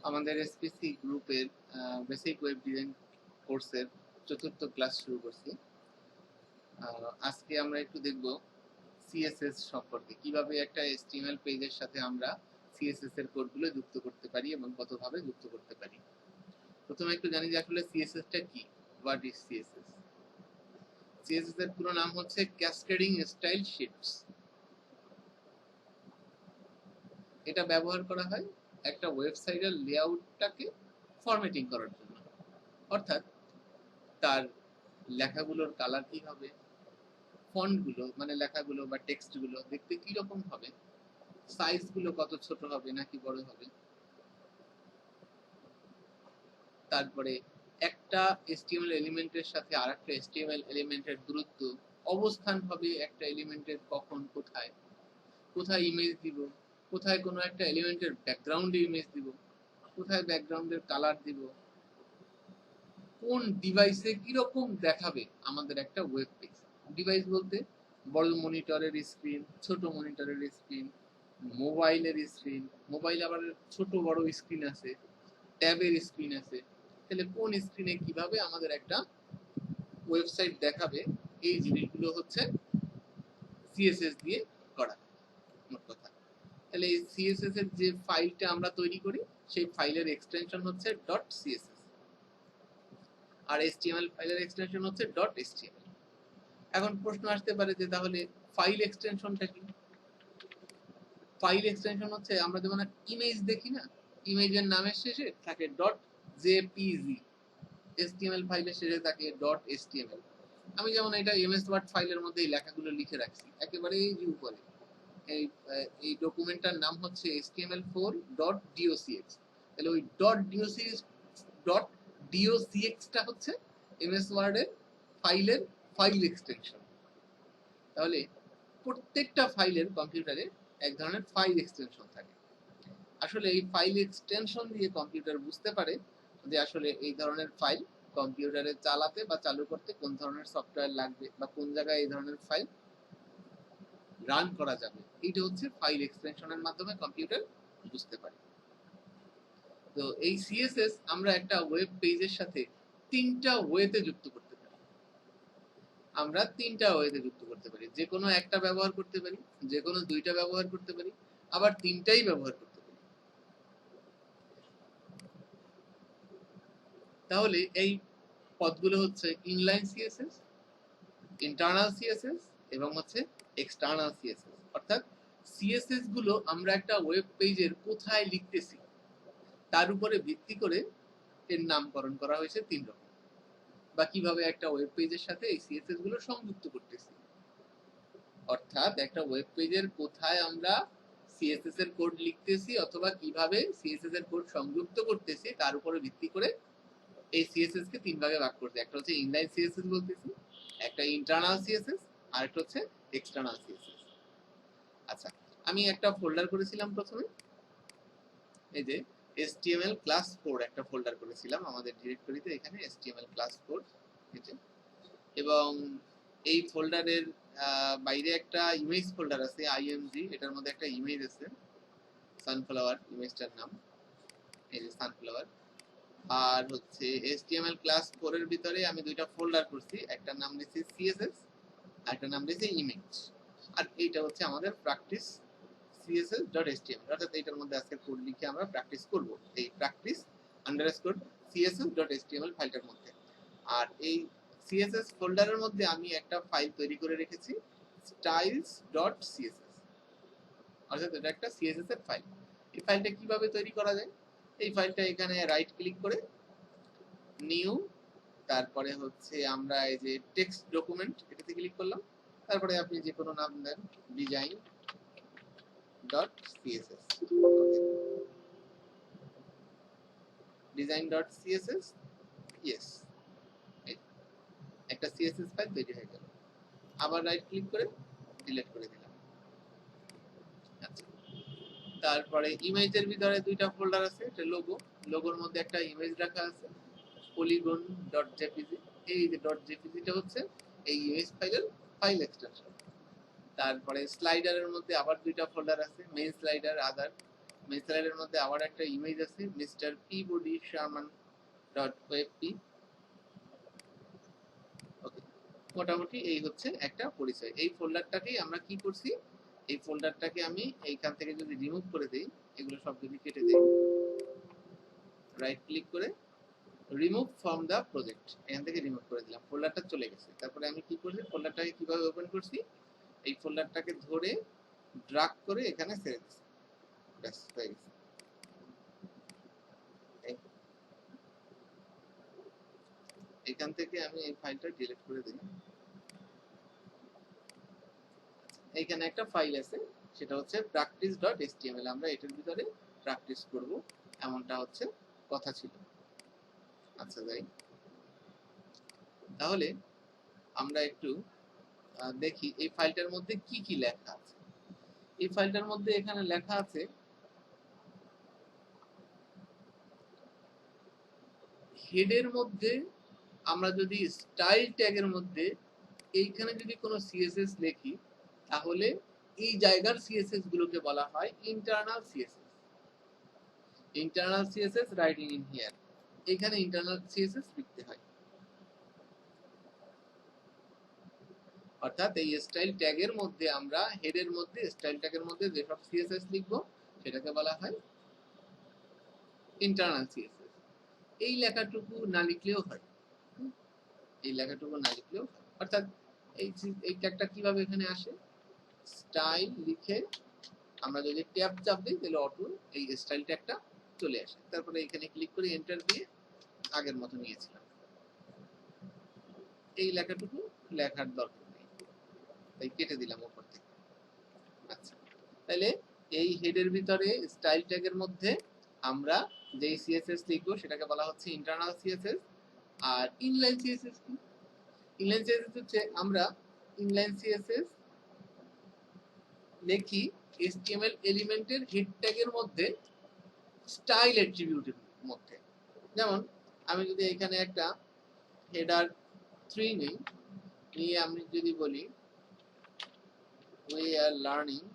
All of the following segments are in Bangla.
আমাদের এসপিসি গ্রুপের বেসিক ওয়েব ডিজাইন কোর্সের চতুর্থ ক্লাস শুরু করছি। আজকে আমরা একটু দেখব সিএসএস সম্পর্কে, কিভাবে একটা এসটিএমএল পেজের সাথে আমরা সিএসএস এর কোডগুলো যুক্ত করতে পারি এবং কতভাবে যুক্ত করতে পারি। প্রথমে একটু জানি যে আসলে সিএসএসটা কি। What is CSS? সিএসএস এর পুরো নাম হচ্ছে ক্যাসকেডিং স্টাইল শিটস। এটা ব্যবহার করা হয় একটা ওয়েবসাইটের লেআউটটাকে ফরম্যাটিং করার জন্য। অর্থাৎ তার লেখাগুলোর কালার কি হবে, ফন্টগুলো মানে লেখাগুলো বা টেক্সটগুলো দেখতে কি রকম হবে, সাইজগুলো কত ছোট হবে নাকি বড় হবে, তারপরে একটা HTML এলিমেন্টের সাথে আরেকটা HTML এলিমেন্টের দূরত্ব, অবস্থান হবে একটা এলিমেন্টের কখন কোথায়, কোথায় ইমেজ দিব, কোথায় কোনো একটা এলিমেন্টের ব্যাকগ্রাউন্ডে ইমেজ দিব, কোথায় ব্যাকগ্রাউন্ডের কালার দিব, কোন ডিভাইসে কিরকম দেখাবে আমাদের একটা ওয়েব পেজ। ডিভাইস বলতে বড় মনিটরের স্ক্রিন, ছোট মনিটরের স্ক্রিন, মোবাইলের স্ক্রিন, মোবাইল আবার ছোট বড় স্ক্রিন আছে, ট্যাবের স্ক্রিন আছে। তাহলে কোন স্ক্রিনে কিভাবে আমাদের একটা ওয়েবসাইট দেখাবে, এই জিনিসগুলো হচ্ছে সিএসএস দিয়ে করা মোট কথা। তাহলে এই সিএসএস এর যে ফাইলটা আমরা তৈরি করি সেই ফাইলের এক্সটেনশন হচ্ছে ডট সিএসএস, আর HTML ফাইলের এক্সটেনশন হচ্ছে ডট HTML। এখন প্রশ্ন আসতে পারে যে তাহলে ফাইল এক্সটেনশনটা কি? ফাইল এক্সটেনশন হচ্ছে আমরা যেমন ইমেজ দেখি না, ইমেজের নামের শেষে থাকে ডট জেপিজি, HTML ফাইলের শেষে থাকে ডট HTML। আমি যেমন এটা এমএস ওয়ার্ড ফাইলের মধ্যে এই লেখাগুলো লিখে রাখছি একেবারে এই যে উপরে, এই ডকুমেন্টটার নাম হচ্ছে html4.docx। তাহলে ওই .docx টা হচ্ছে এমএস ওয়ার্ডের ফাইলের ফাইল এক্সটেনশন। তাহলে প্রত্যেকটা ফাইলের কম্পিউটারে এক ধরনের ফাইল এক্সটেনশন থাকে। আসলে এই ফাইল এক্সটেনশন দিয়ে কম্পিউটার বুঝতে পারে যে আসলে এই ধরনের ফাইল কম্পিউটারে চালাতে বা চালু করতে কোন ধরনের সফটওয়্যার লাগবে বা কোন জায়গায় এই ধরনের ফাইল রান করা যাবে। এইটা হচ্ছে ফাইল এক্সটেনশনের মাধ্যমে কম্পিউটার বুঝতে পারে। তো এই সিএসএস আমরা একটা ওয়েব পেজের সাথে তিনটা ওয়েতে যুক্ত করতে পারি। আমরা তিনটা ওয়েতে যুক্ত করতে পারি, যে কোনো একটা ব্যবহার করতে পারি, যে কোনো দুইটা ব্যবহার করতে পারি, আবার তিনটাই ব্যবহার করতে পারি। তাহলে এই পদগুলো হচ্ছে ইনলাইন সিএসএস, ইন্টারনাল সিএসএস এবং হচ্ছে এক্সটার্নাল সিএসএস। অর্থাৎ সিএসএস গুলো আমরা একটা ওয়েব পেজের কোথায় লিখতেছি তার উপরে ভিত্তি করে এর নামকরণ করা হয়েছে তিন রকম, বা কিভাবে একটা ওয়েব পেজের সাথে এই সিএসএস গুলো সংযুক্ত করতেছি। অর্থাৎ একটা ওয়েব পেজের কোথায় আমরা সিএসএস এর কোড লিখতেছি অথবা কিভাবে সিএসএস এর কোড সংযুক্ত করতেছি তার উপরে ভিত্তি করে এই সিএসএস কে তিন ভাগে ভাগ করতে। একটা হচ্ছে ইনলাইন সিএসএস বলতেছি, একটা ইন্টারনাল সিএসএস, আর একটা হচ্ছে এক্সটার্নাল সিএসএস। আচ্ছা, আমি একটা ফোল্ডার করেছিলাম প্রথমে, এই যে HTML ক্লাস 4 একটা ফোল্ডার করেছিলাম আমাদের ডিরেক্টরিতে, এখানে HTML ক্লাস 4 আছে, এবং এই ফোল্ডারের বাইরে একটা ইমেজ ফোল্ডার আছে IMG, এটার মধ্যে একটা ইমেজ আছে সানফ্লাওয়ার, ইমেজটার নাম এই যে সানফ্লাওয়ার। আর হচ্ছে HTML ক্লাস 4 এর ভিতরে আমি দুইটা ফোল্ডার করছি, একটা নাম দিয়েছি CSS আর একটা নাম দিয়েছি ইমেজ। আর এইটা হচ্ছে আমাদের প্র্যাকটিস css.html, অর্থাৎ এইটার মধ্যে আজকে কোড লিখে আমরা প্র্যাকটিস করব এই practice_css.html ফাইলটার মধ্যে। আর এই css ফোল্ডারের মধ্যে আমি একটা ফাইল তৈরি করে রেখেছি styles.css, অর্থাৎ এটা একটা css এর ফাইল। এই ফাইলটা কিভাবে তৈরি করা যায়? এই ফাইলটা এখানে রাইট ক্লিক করে নিউ, তারপরে হচ্ছে আমরা এই যে টেক্সট ডকুমেন্ট এটাতে ক্লিক করলাম, তারপরে আপনি যে কোনো নাম দেন, design.css, design.css, ইয়েস, একটা সিএসএস ফাইল তৈরি হয়ে গেল। আবার রাইট ক্লিক করে ডিলিট করে দিলাম। আচ্ছা, তারপরে ইমেজের ভিতরে দুইটা ফোল্ডার আছে, এটা লোগো, লোগোর মধ্যে একটা ইমেজ রাখা আছে polygon.jpg। এই যে .jpg টা হচ্ছে এই ইমেজ ফাইলের ফাইল এক্সটেনশন। তারপরে স্লাইডারের মধ্যে আবার দুইটা ফোল্ডার আছে, মেইন স্লাইডার, আদার। মেসেলারের মধ্যে আবার একটা ইমেজ আছে, মিস্টার পিবডি শার্মান ডট ওয়েবপি। ওকে, মোটামুটি এই হচ্ছে একটা পরিচয়। এই ফোল্ডারটাকেই আমরা কি করছি, এই ফোল্ডারটাকে আমি এইখান থেকে যদি রিমুভ করে দেই, এগুলো সব যদি কেটে দেই, রাইট ক্লিক করে রিমুভ ফ্রম দ্য প্রজেক্ট, এখান থেকে রিমুভ করে দিলাম, ফোল্ডারটা চলে গেছে। তারপরে আমি কি করছি, ফোল্ডারটাকে কিভাবে ওপেন করছি, এই ফোল্ডারটাকে ধরে ড্রাগ করে এখানে ছেড়ে দিচ্ছি, ব্যাস হয়ে গেছে। এখান থেকে আমি এই ফাইলটা ডিলিট করে দিই। এইখানে একটা ফাইল আছে, সেটা হচ্ছে practice.html, আমরা এটার ভিতরে প্র্যাকটিস করব, এমনটা হচ্ছে কথা ছিল। আচ্ছা যাই, তাহলে আমরা একটু দেখি এই ফাইলটার মধ্যে কি কি লেখা আছে। এই ফাইলটার মধ্যে এখানে লেখা আছে হেডের মধ্যে আমরা যদি স্টাইল ট্যাগের মধ্যে এইখানে যদি কোনো সিএসএস লিখি, তাহলে এই জায়গার সিএসএস গুলোকে বলা হয় internal CSS. Internal CSS writing in here, এখানে ইন্টারনাল সিএসএস লিখতে হয়। অর্থাৎ এই স্টাইল ট্যাগের মধ্যে আমরা হেডের মধ্যে স্টাইল ট্যাগের মধ্যে যেসব সিএসএস লিখবো সেটাকে বলা হয় ইন্টারনাল সিএসএস। এই লেখাটুকু না লিখলেও হয়, এই লেখাটুকু না লিখলেও হয়। অর্থাৎ এই ট্যাগটা কিভাবে এখানে আসে, স্টাইল লিখে আমরা যদি ট্যাব চাপ দিই তাহলে অটো এই স্টাইল ট্যাগটা চলে আসে। তারপরে এখানে ক্লিক করে এন্টার দিয়ে আগের মতো নিয়েছিলাম। এই লেখাটুকু লেখার দরকার নেই, তাই কেটে দিলাম উপর থেকে। আচ্ছা, তাহলে এই হেডের ভিতরে স্টাইল ট্যাগের মধ্যে আমরা যেই সিএসএস লিখবো সেটাকে বলা হচ্ছে ইন্টারনাল সিএসএস। আর ইনলাইন সিএসএস কি, ইনলাইন সিএসএস হচ্ছে আমরা ইনলাইন সিএসএস লিখি HTML এলিমেন্টের হেড ট্যাগের মধ্যে স্টাইল অ্যাট্রিবিউটের মধ্যে। যেমন আমি যদি এখানে একটা হেডার 3 নিই, নিয়ে আমি যদি বলি we are learning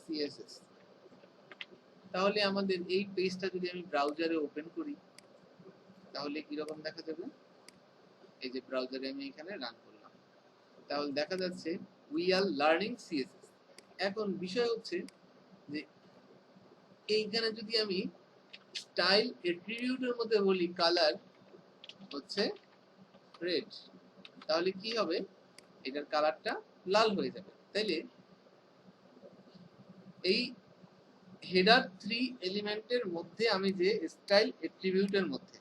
CSS, তাহলে আমাদের এই পেজটা যদি আমি ব্রাউজারে ওপেন করি তাহলে কি রকম দেখা যাবে, এই যে ব্রাউজারে আমি এখানে রান করলাম, তাহলে দেখা যাচ্ছে we are learning CSS। এখন বিষয় হচ্ছে যে এইখানে যদি আমি স্টাইল অ্যাট্রিবিউটের মধ্যে বলি কালার হচ্ছে রেড, তাহলে কি হবে, এটার কালারটা লাল হয়ে যাবে। তাইলে এই হেডার 3 এলিমেন্টের মধ্যে আমি যে স্টাইল অ্যাট্রিবিউটের মধ্যে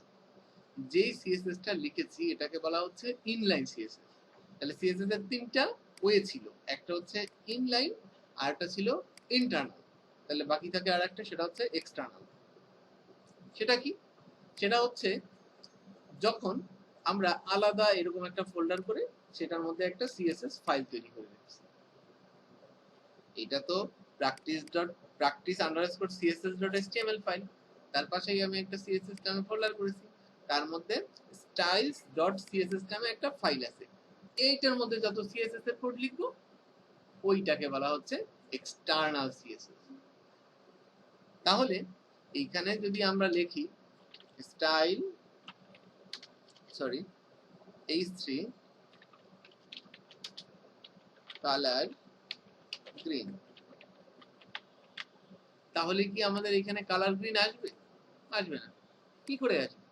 যে সিএসএসটা লিখেছি এটাকে বলা হচ্ছে ইনলাইন সিএসএস। তাহলে সিএসএস এর তিনটা ওয়ে ছিল, একটা হচ্ছে ইনলাইন, আর একটা ছিল ইন্টারনাল, তাহলে বাকি থাকে আর একটা, সেটা হচ্ছে এক্সটার্নাল। সেটা কি, সেটা হচ্ছে যখন আমরা আলাদা এরকম একটা ফোল্ডার করে সেটার মধ্যে একটা সিএসএস ফাইল তৈরি করে রেখেছি। এটা তো practice_css.html ফাইল, তার পাশেই আমি একটা সিএসএস নামে ফোল্ডার করেছি, তার মধ্যে styles.css নামে একটা ফাইল আছে। এইটার মধ্যে যত সিএসএস এর কোড লিখবো ওইটাকে বলা হচ্ছে এক্সটার্নাল সিএসএস। তাহলে এইখানে যদি আমরা লিখি h3 color green, তাহলে কি আমাদের এখানে কালার গ্রিন আসবে? আসবে না। কি করে আসবে?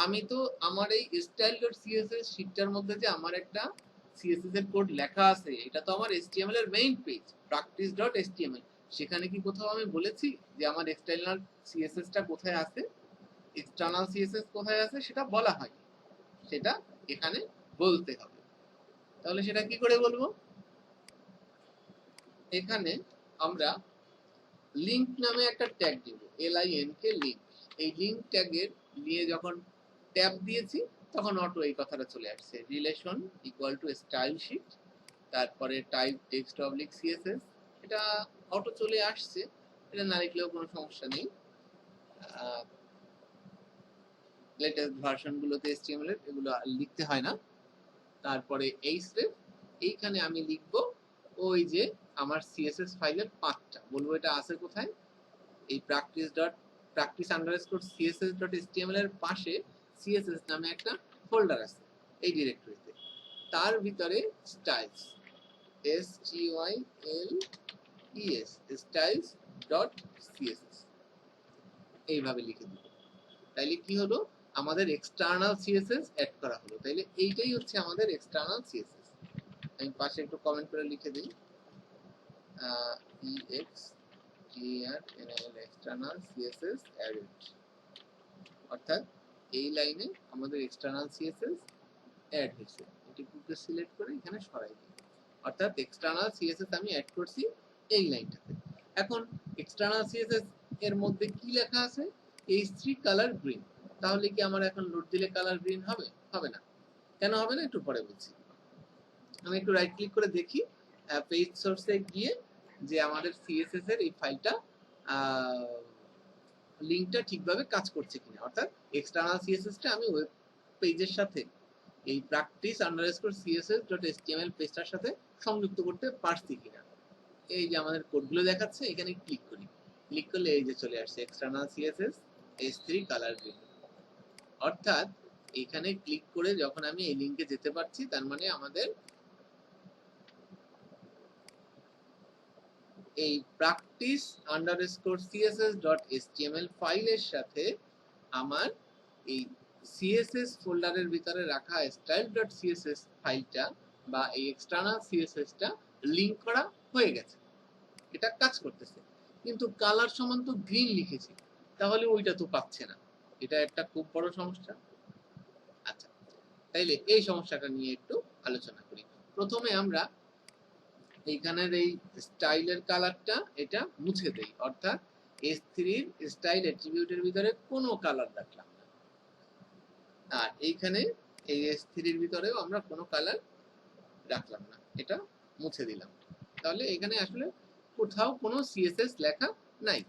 আমি তো আমার এই style.css শীটটার মধ্যে যে আমার একটা সিএসএস এর কোড লেখা আছে, এটা তো আমার HTML এর মেইন পেজ practice.html, সেখানে কি কোথাও আমি বলেছি যে আমার এক্সটার্নাল সিএসএস টা কোথায় আছে, এক্সটার্নাল সিএসএস কোথায় আছে সেটা বলা হয়, সেটা এখানে বলতে হবে। তাহলে সেটা কি করে বলবো, এখানে আমরা লিংক নামে একটা ট্যাগ দিব, LINK লিংক। এই লিংক ট্যাগের নিয়ে যখন ট্যাব দিয়েছি তখন অটো এই কথাটা চলে আসছে, relation equal to style sheet, তারপরে টাইপ টেক্সট অবলিক সিএসএস, এটা অটো চলে আসছে, এটা না লিখলেও কোনো সমস্যা নেই। লেটেস্ট ভার্সন গুলোতে HTML এর এগুলো লিখতে হয় না। তারপরে এই স্টেপ, এইখানে আমি লিখবো ওই যে আমার সিএসএস ফাইলের 5টা, বলবো এটা আছে কোথায়, এই practice_css.html এর পাশে সিএসএস নামে একটা ফোল্ডার আছে এই ডিরেক্টরিতে, তার ভিতরে স্টাইলস STYLES styles.css এইভাবে লিখে দিব। তাইলে কি হলো, আমাদের এক্সটার্নাল সিএসএস অ্যাড করা হলো। তাইলে এইটাই হচ্ছে আমাদের এক্সটার্নাল সিএসএস। আমি পাশে একটু কমেন্ট করে লিখে দিই, EXTRNAL এক্সটার্নাল সিএসএস অ্যাডেড, অর্থাৎ এই লাইনে আমাদের এক্সটার্নাল সিএসএস অ্যাড হয়েছে। এটি গ্রুপে সিলেক্ট করে এখানে সরাই দিই, অর্থাৎ এক্সটার্নাল সিএসএস আমি অ্যাড করছি এই লাইনটাতে। এখন এক্সটার্নাল সিএসএস এর মধ্যে কি লেখা আছে, H3 কালার গ্রিন। তাহলে কি আমার এখন লোড দিলে কালার গ্রিন হবে? হবে না। কেন হবে না একটু পরে বলছি। আমি একটু রাইট ক্লিক করে দেখি পেজ সোর্সে গিয়ে যে আমাদের সিএসএস এর এই ফাইলটা লিংকটা ঠিকভাবে কাজ করছে কিনা, অর্থাৎ এক্সটার্নাল সিএসএসটা আমি ওয়েব পেজের সাথে এই practice_css.html পেজটার সাথে সংযুক্ত করতে পারছি কিনা। এই যে আমাদের কোডগুলো দেখাচ্ছে, এখানে ক্লিক করি, ক্লিক করলে এই যে চলে আসছে external CSS H3 colour green. অর্থাৎ এখানে ক্লিক করে যখন আমি এই লিংকে যেতে পারছি, তার মানে আমাদের এই practice_css.html ফাইলের সাথে আমার এই সিএসএস ফোল্ডারের ভিতরে রাখা style.css ফাইলটা বা এই এক্সটার্নাল সিএসএসটা লিংক করা হয়ে গেছে, এটা কাজ করতেছে। কিন্তু কালার সমান তো গ্রিন লিখেছি, তাহলে ওইটা তো পাচ্ছে না, এটা একটা খুব বড় সমস্যা। আচ্ছা, তাইলে এই সমস্যাটা নিয়ে একটু আলোচনা করি। প্রথমে আমরা এইখানের এই স্টাইলের কালারটা এটা মুছে দেই, অর্থাৎ S3 এর স্টাইল অ্যাট্রিবিউটের ভিতরে কোনো কালার রাখলাম না, আর এইখানে এই S3 এর ভিতরেও আমরা কোনো কালার রাখলাম না, এটা মুছে দিলাম। তাহলে এখানে আসলে কোথাও কোনো সিএসএস লেখা নাই,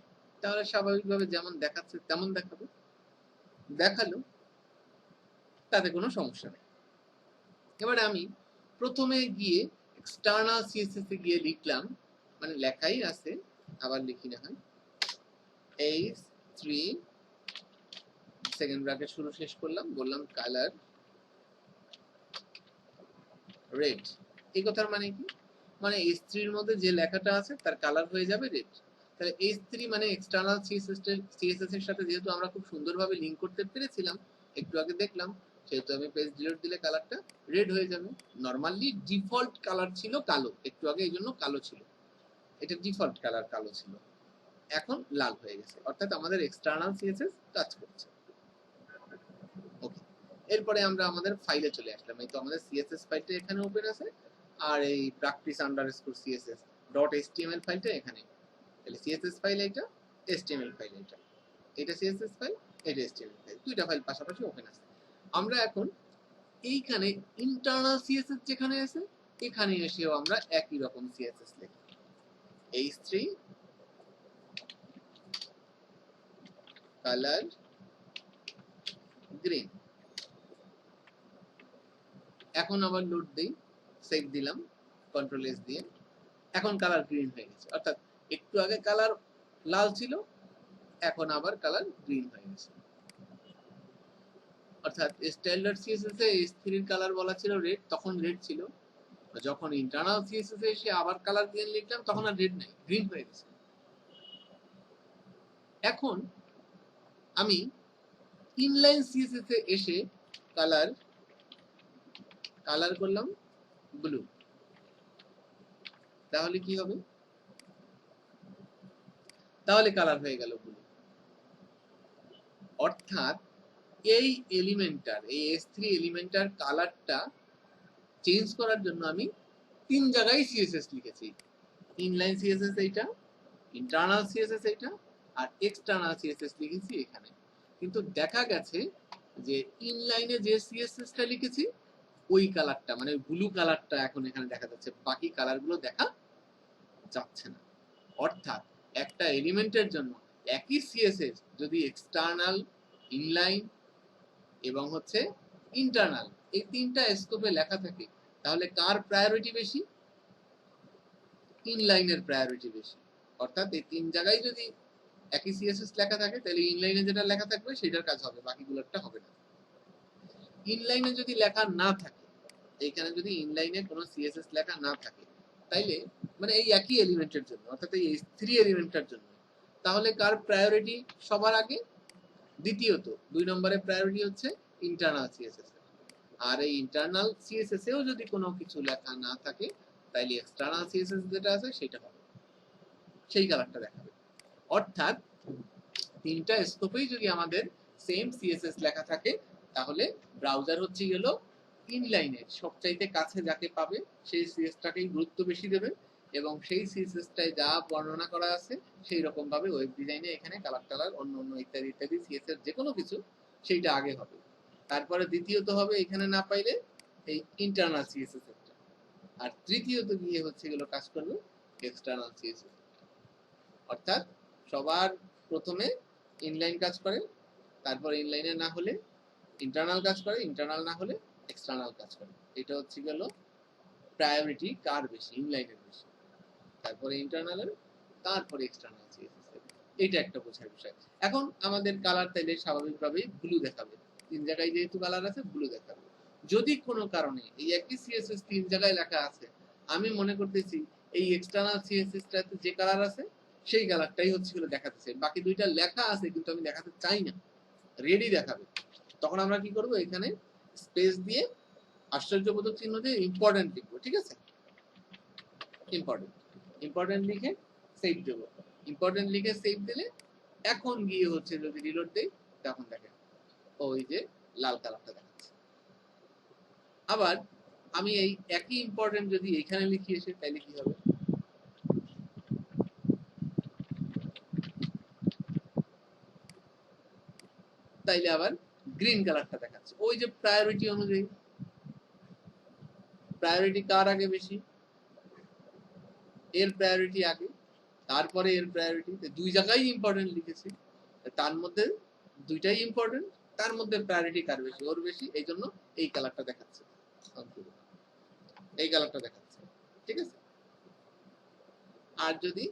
তাহলে স্বাভাবিকভাবে যেমন দেখাচ্ছে তেমন দেখাবে, দেখালো, তাতে কোনো সমস্যা নেই। এবারে আমি প্রথমে গিয়ে এক্সটার্নাল সিএসএস এ গিয়ে লিখলাম, মানে লেখাই আছে, আবার লিখি না হয়, H3 সেকেন্ড ব্র্যাকেট শুরু শেষ করলাম, বললাম কালার রেড। এই কথার মানে কি, মানে H3 এর মধ্যে যে লেখাটা আছে তার কালার হয়ে যাবে রেড। তাহলে H3 মানে এক্সটার্নাল সিএসএস এর সাথে যেহেতু আমরা খুব সুন্দরভাবে লিংক করতে পেরেছিলাম, একটু আগে দেখলাম, সেহেতু আমি পেজ ডিলিট দিলে কালারটা রেড হয়ে যাবে। নরমালি ডিফল্ট কালার ছিল কালো, একটু আগে এই জন্য কালো ছিল, এটা ডিফল্ট কালার কালো ছিল, এখন লাল হয়ে গেছে, অর্থাৎ আমাদের এক্সটার্নাল সিএসএস কাজ করছে। ওকে, এরপরে আমরা আমাদের ফাইলে চলে আসলাম। এই তো আমাদের সিএসএস ফাইলটা এখানে ওপেন আছে, আর এই practice_css.html ফাইলটা এখানে। তাহলে সিএসএস ফাইল এটা, HTML ফাইল এটা, এটা সিএসএস ফাইল, এটা HTML ফাইল, দুইটা ফাইল পাশাপাশি ওপেন আছে। আমরা এখন এইখানে ইন্টারনাল সিএসএস যেখানে আছে, এখানে এসেও আমরা একই রকম সিএসএস লিখি, H3 কালার গ্রিন। এখন আবার লোড দেই, সেভ দিলাম কন্ট্রোল এস দিয়ে, এখন কালার গ্রিন হয়ে গেছে, অর্থাৎ একটু আগে কালার লাল ছিল, এখন আবার কালার গ্রিন হয়ে গেছে। অর্থাৎ style.css এ H3 এর কালার বলা ছিল রেড, তখন রেড ছিল, যখন ইন্টারনাল সিএসএস এ এসে আবার কালার গ্রিন লিখলাম তখন আর রেড নাই, গ্রিন হয়ে গেছে। এখন আমি ইনলাইন সিএসএস এ এসে কালার করলাম ব্লু, তাহলে কি হবে, তাহলে কালার হয়ে গেল ব্লু। অর্থাৎ এই এলিমেন্টটার, এই S3 এলিমেন্টটার কালারটা চেঞ্জ করার জন্য আমি তিন জায়গায় সিএসএস লিখেছি, ইনলাইন সিএসএস এইটা, ইন্টারনাল সিএসএস এইটা, আর এক্সটার্নাল সিএসএস লিখেছি এখানে। কিন্তু দেখা গেছে যে ইনলাইনে যে সিএসএসটা লিখেছি ওই কালারটা, মানে ব্লু কালারটা এখন এখানে দেখা যাচ্ছে, বাকি কালারগুলো দেখা যাচ্ছে না। অর্থাৎ একটা এলিমেন্টের জন্য একই সিএসএস যদি এক্সটার্নাল, ইনলাইন এবং হচ্ছে ইন্টারনাল এই তিনটা স্কোপে লেখা থাকে, তাহলে কার প্রায়োরিটি বেশি, ইনলাইনের প্রায়োরিটি বেশি। অর্থাৎ এই তিন জায়গায় যদি একই সিএসএস লেখা থাকে তাহলে ইনলাইনে যেটা লেখা থাকবে সেটার কাজ হবে, বাকিগুলোরটা হবে না। ইনলাইনে যদি লেখা না থাকে, এইখানে যদি ইনলাইনে কোনো সিএসএস লেখা না থাকে তাইলে মানে এই একই এলিমেন্টের জন্য, অর্থাৎ এই থ্রি এলিমেন্টের জন্য, তাহলে কার প্রায়োরিটি সবার আগে? দ্বিতীয়ত 2 নম্বরে প্রায়োরিটি হচ্ছে ইন্টারনাল সিএসএস। আর এই ইন্টারনাল সিএসএস এও যদি কোনো কিছু লেখা না থাকে তাইলে এক্সটার্নাল সিএসএস যেটা আছে সেটা হবে, সেই কালারটা দেখাবে। অর্থাৎ তিনটা স্কোপেই যদি আমাদের সেম সিএসএস লেখা থাকে তাহলে ব্রাউজার হচ্ছে গেল ইনলাইনের সবচাইতে কাছে যাকে পাবে সেই সিএসটাকেই গুরুত্ব বেশি দেবে, এবং সেই সিএসএসটায় যা বর্ণনা করা আছে সেই রকম ভাবে ওয়েব ডিজাইনে এখানে কালার টালার অন্য অন্য ইত্যাদি ইত্যাদি সিএসএস যে কোনো কিছু সেইটা আগে হবে। তারপরে দ্বিতীয়ত হবে এখানে না পাইলে এই ইন্টারনাল সিএসএস একটা, আর তৃতীয়ত গিয়ে হচ্ছে গেল কাজ করবে এক্সটার্নাল সিএসএস। অর্থাৎ সবার প্রথমে ইনলাইন কাজ করে, তারপর ইনলাইনে না হলে ইন্টারনাল কাজ করে, ইন্টারনাল না হলে এক্সটার্নাল কাজ করে। এটা হচ্ছে গেল প্রায়োরিটি কার বেশি, ইনলাইনের বেশি, তারপরে ইন্টারনালের, তারপরে এক্সটার্নাল সিএসএস এর। এটা একটা বোঝার বিষয়। এখন আমাদের কালার তাইলে স্বাভাবিকভাবেই ব্লু দেখাবে, তিন জায়গায় যেহেতু কালার আছে ব্লু দেখাবে। যদি কোনো কারণে এই একই সিএসএস তিন জায়গায় লেখা আছে, আমি মনে করতেছি এই এক্সটার্নাল সিএসএসটাতে যে কালার আছে সেই কালারটাই হচ্ছে দেখাতেছে, বাকি দুইটা লেখা আছে কিন্তু আমি দেখাতে চাই না, রেডি দেখাবে, তখন আমরা কি করব? এখানে স্পেস দিয়ে আশ্চর্যবোধক চিহ্ন দিয়ে ইম্পর্টেন্ট লিখবো, ঠিক আছে? ইম্পর্টেন্ট ইম্পর্টেন্ট লিখে সেভ দেব। ইম্পর্টেন্ট লিখে সেভ দিলে এখন গিয়ে হচ্ছে যদি রিলোড দেই তখন দেখে ওই যে লাল কালারটা দেখাচ্ছে। আবার আমি এই একই ইম্পর্টেন্ট যদি এখানে লিখি এসে তাহলে কি হবে? তাইলে আবার গ্রিন কালারটা দেখাচ্ছে। ওই যে প্রায়োরিটি অনুযায়ী, প্রায়োরিটি কার আগে বেশি? এর প্রায়োরিটি আগে, তারপরে এর প্রায়োরিটি, দুই জায়গায় ইম্পর্টেন্ট লিখেছি, তার মধ্যে দুইটাই ইম্পর্টেন্ট, তার মধ্যে প্রায়োরিটি কার বেশি? ওর বেশি, এই জন্য এই কালারটা দেখাচ্ছে, এই কালারটা দেখাচ্ছে, ঠিক আছে? আর যদি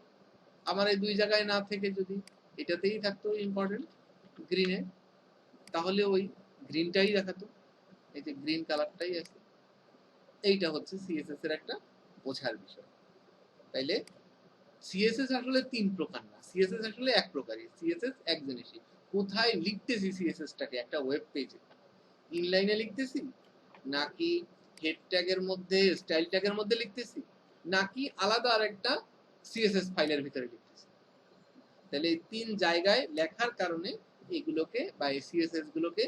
আমার এই দুই জায়গায় না থেকে যদি এটাতেই থাকতো ইম্পর্টেন্ট গ্রিনে, তাহলে ওই গ্রিনটাই দেখাতো, এই যে গ্রিন কালারটাই আছে। এইটা হচ্ছে সিএসএস এর একটা বোঝার বিষয়। তাইলে সিএসএস আসলে তিন প্রকার না, সিএসএস আসলে এক প্রকারই। সিএসএস এক জিনিসই, কোথায় লিখতেছি সিএসএসটাকে? একটা ওয়েব পেজে ইনলাইনে লিখতেছি, নাকি হেড ট্যাগের মধ্যে স্টাইল ট্যাগের মধ্যে লিখতেছি, নাকি আলাদা আরেকটা সিএসএস ফাইলের ভিতরে লিখতেছি? তাহলে এই তিন জায়গায় লেখার কারণে এগুলোকে বা এই সিএসএস গুলোকে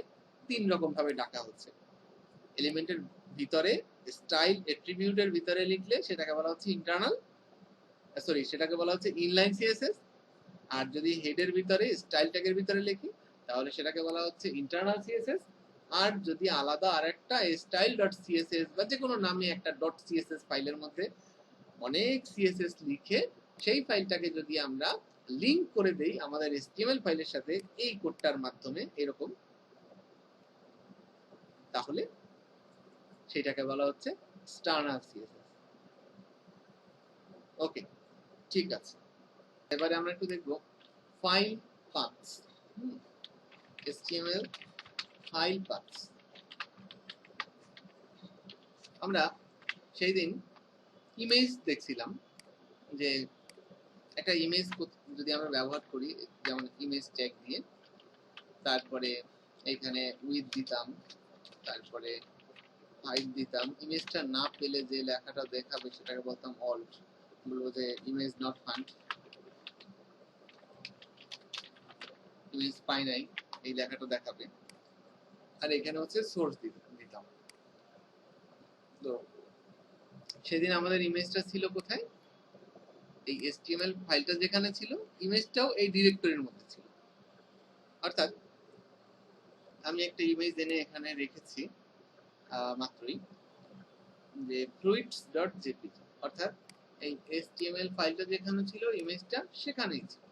তিন রকম ভাবে ডাকা হচ্ছে। এলিমেন্টের ভিতরে স্টাইল অ্যাট্রিবিউটের ভিতরে লিখলে সেটাকে বলা হচ্ছে ইন্টারনাল, সরি সেটাকে বলা হচ্ছে ইনলাইন সিএসএস। আর যদি হেডের ভিতরে স্টাইল ট্যাগের ভিতরে লিখি তাহলে সেটাকে বলা হচ্ছে ইন্টারনাল সিএসএস। আর যদি আলাদা আরেকটা স্টাইল ডট সিএসএস বা যে কোনো নামে একটা ডট সিএসএস ফাইলের মধ্যে অনেক সিএসএস লিখে সেই ফাইলটাকে যদি আমরা লিংক করে দেই আমাদের এসটিএমএল ফাইলের সাথে এই কোডটার মাধ্যমে এরকম, তাহলে সেটাকে বলা হচ্ছে এক্সটার্নাল সিএসএস। ওকে, ঠিক আছে। এবারে আমরা একটু দেখব file paths, HTML file paths. আমরা সেই দিন ইমেজ দেখছিলাম যে একটা ইমেজ যদি আমরা ব্যবহার করি, যেমন ইমেজ ট্যাগ দিয়ে, তারপরে এখানে উইথ দিতাম, তারপরে হাইট দিতাম, ইমেজটা না পেলে যে লেখাটা দেখাবে সেটাকে বলতাম অল্ট, বলবো যে ইমেজ নট ফাউন্ড, ইমেজ পাই নাই, এই লেখাটা দেখাবে। আর এখানে হচ্ছে সোর্স দিতাম। তো সেদিন আমাদের ইমেজটা ছিল কোথায়? এই HTML ফাইলটা যেখানে ছিল ইমেজটাও এই ডিরেক্টরির মধ্যে ছিল। অর্থাৎ আমি একটা ইমেজ এনে এখানে রেখেছি মাত্রই, যে fruits.jpg, অর্থাৎ এই HTML ফাইলটা যেখানে ছিল ইমেজটা সেখানেই ছিল।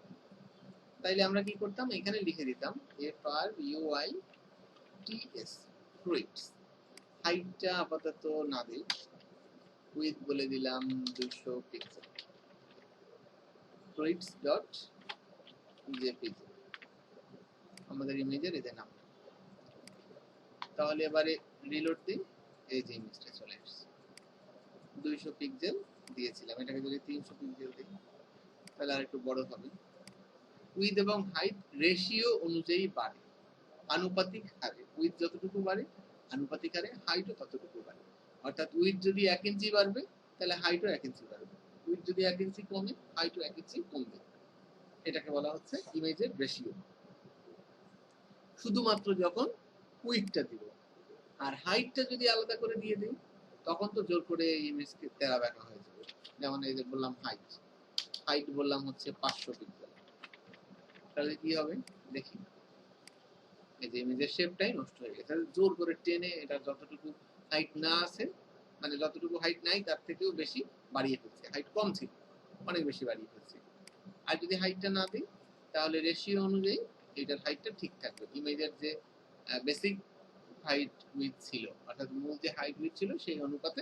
তাইলে আমরা কি করতাম? এখানে লিখে দিতাম fruits, fruits, হাইটটা আপাতত না দিই, উইথ বলে দিলাম 200 পিক্সেল, ফ্লুইডস ডট জেপিজি, আমাদের ইমেজের এদের নাম। তাহলে এবারে রিলোড দিই, এই যে ইমেজটা চলে আসছে। 200 পিক্সেল দিয়েছিলাম, এটাকে যদি 300 পিক্সেল দিই তাহলে আর একটু বড় হবে। উইথ এবং হাইট রেশিও অনুযায়ী বাড়ে, আনুপাতিক হারে। উইথ যতটুকু বাড়ে আনুপাতিক হারে হাইটও ততটুকু বাড়ে। অর্থাৎ উইথ যদি 1 ইঞ্চি বাড়বে তাহলে হাইটও 1 ইঞ্চি বাড়বে, উইথ যদি 1 ইঞ্চি কমে হাইটও 1 ইঞ্চি কমবে। এটাকে বলা হচ্ছে ইমেজের রেশিও। শুধুমাত্র যখন উইথটা দিব, আর হাইটটা যদি আলাদা করে দিয়ে দিই তখন তো জোর করে এই ইমেজকে তেরা বেঁকা হয়ে যাবে। যেমন এই যে বললাম হাইট, হাইট বললাম হচ্ছে 500 পিক্সেল, তাহলে কি হবে দেখি, এই যে ইমেজের শেপটাই নষ্ট হয়ে গেছে। জোর করে টেনে এটা যতটুকু হাইট না আছে, মানে যতটুকু হাইট নাই তার থেকেও বেশি বাড়িয়ে ফেলছে। হাইট কম ছিল, অনেক বেশি বাড়িয়ে ফেলছে। আর যদি হাইটটা না দিই তাহলে রেশিও অনুযায়ী এটার হাইটটা ঠিক থাকবে। ইমেজের যে বেসিক হাইট উইথ ছিল, অর্থাৎ মূল যে হাইট উইথ ছিল সেই অনুপাতে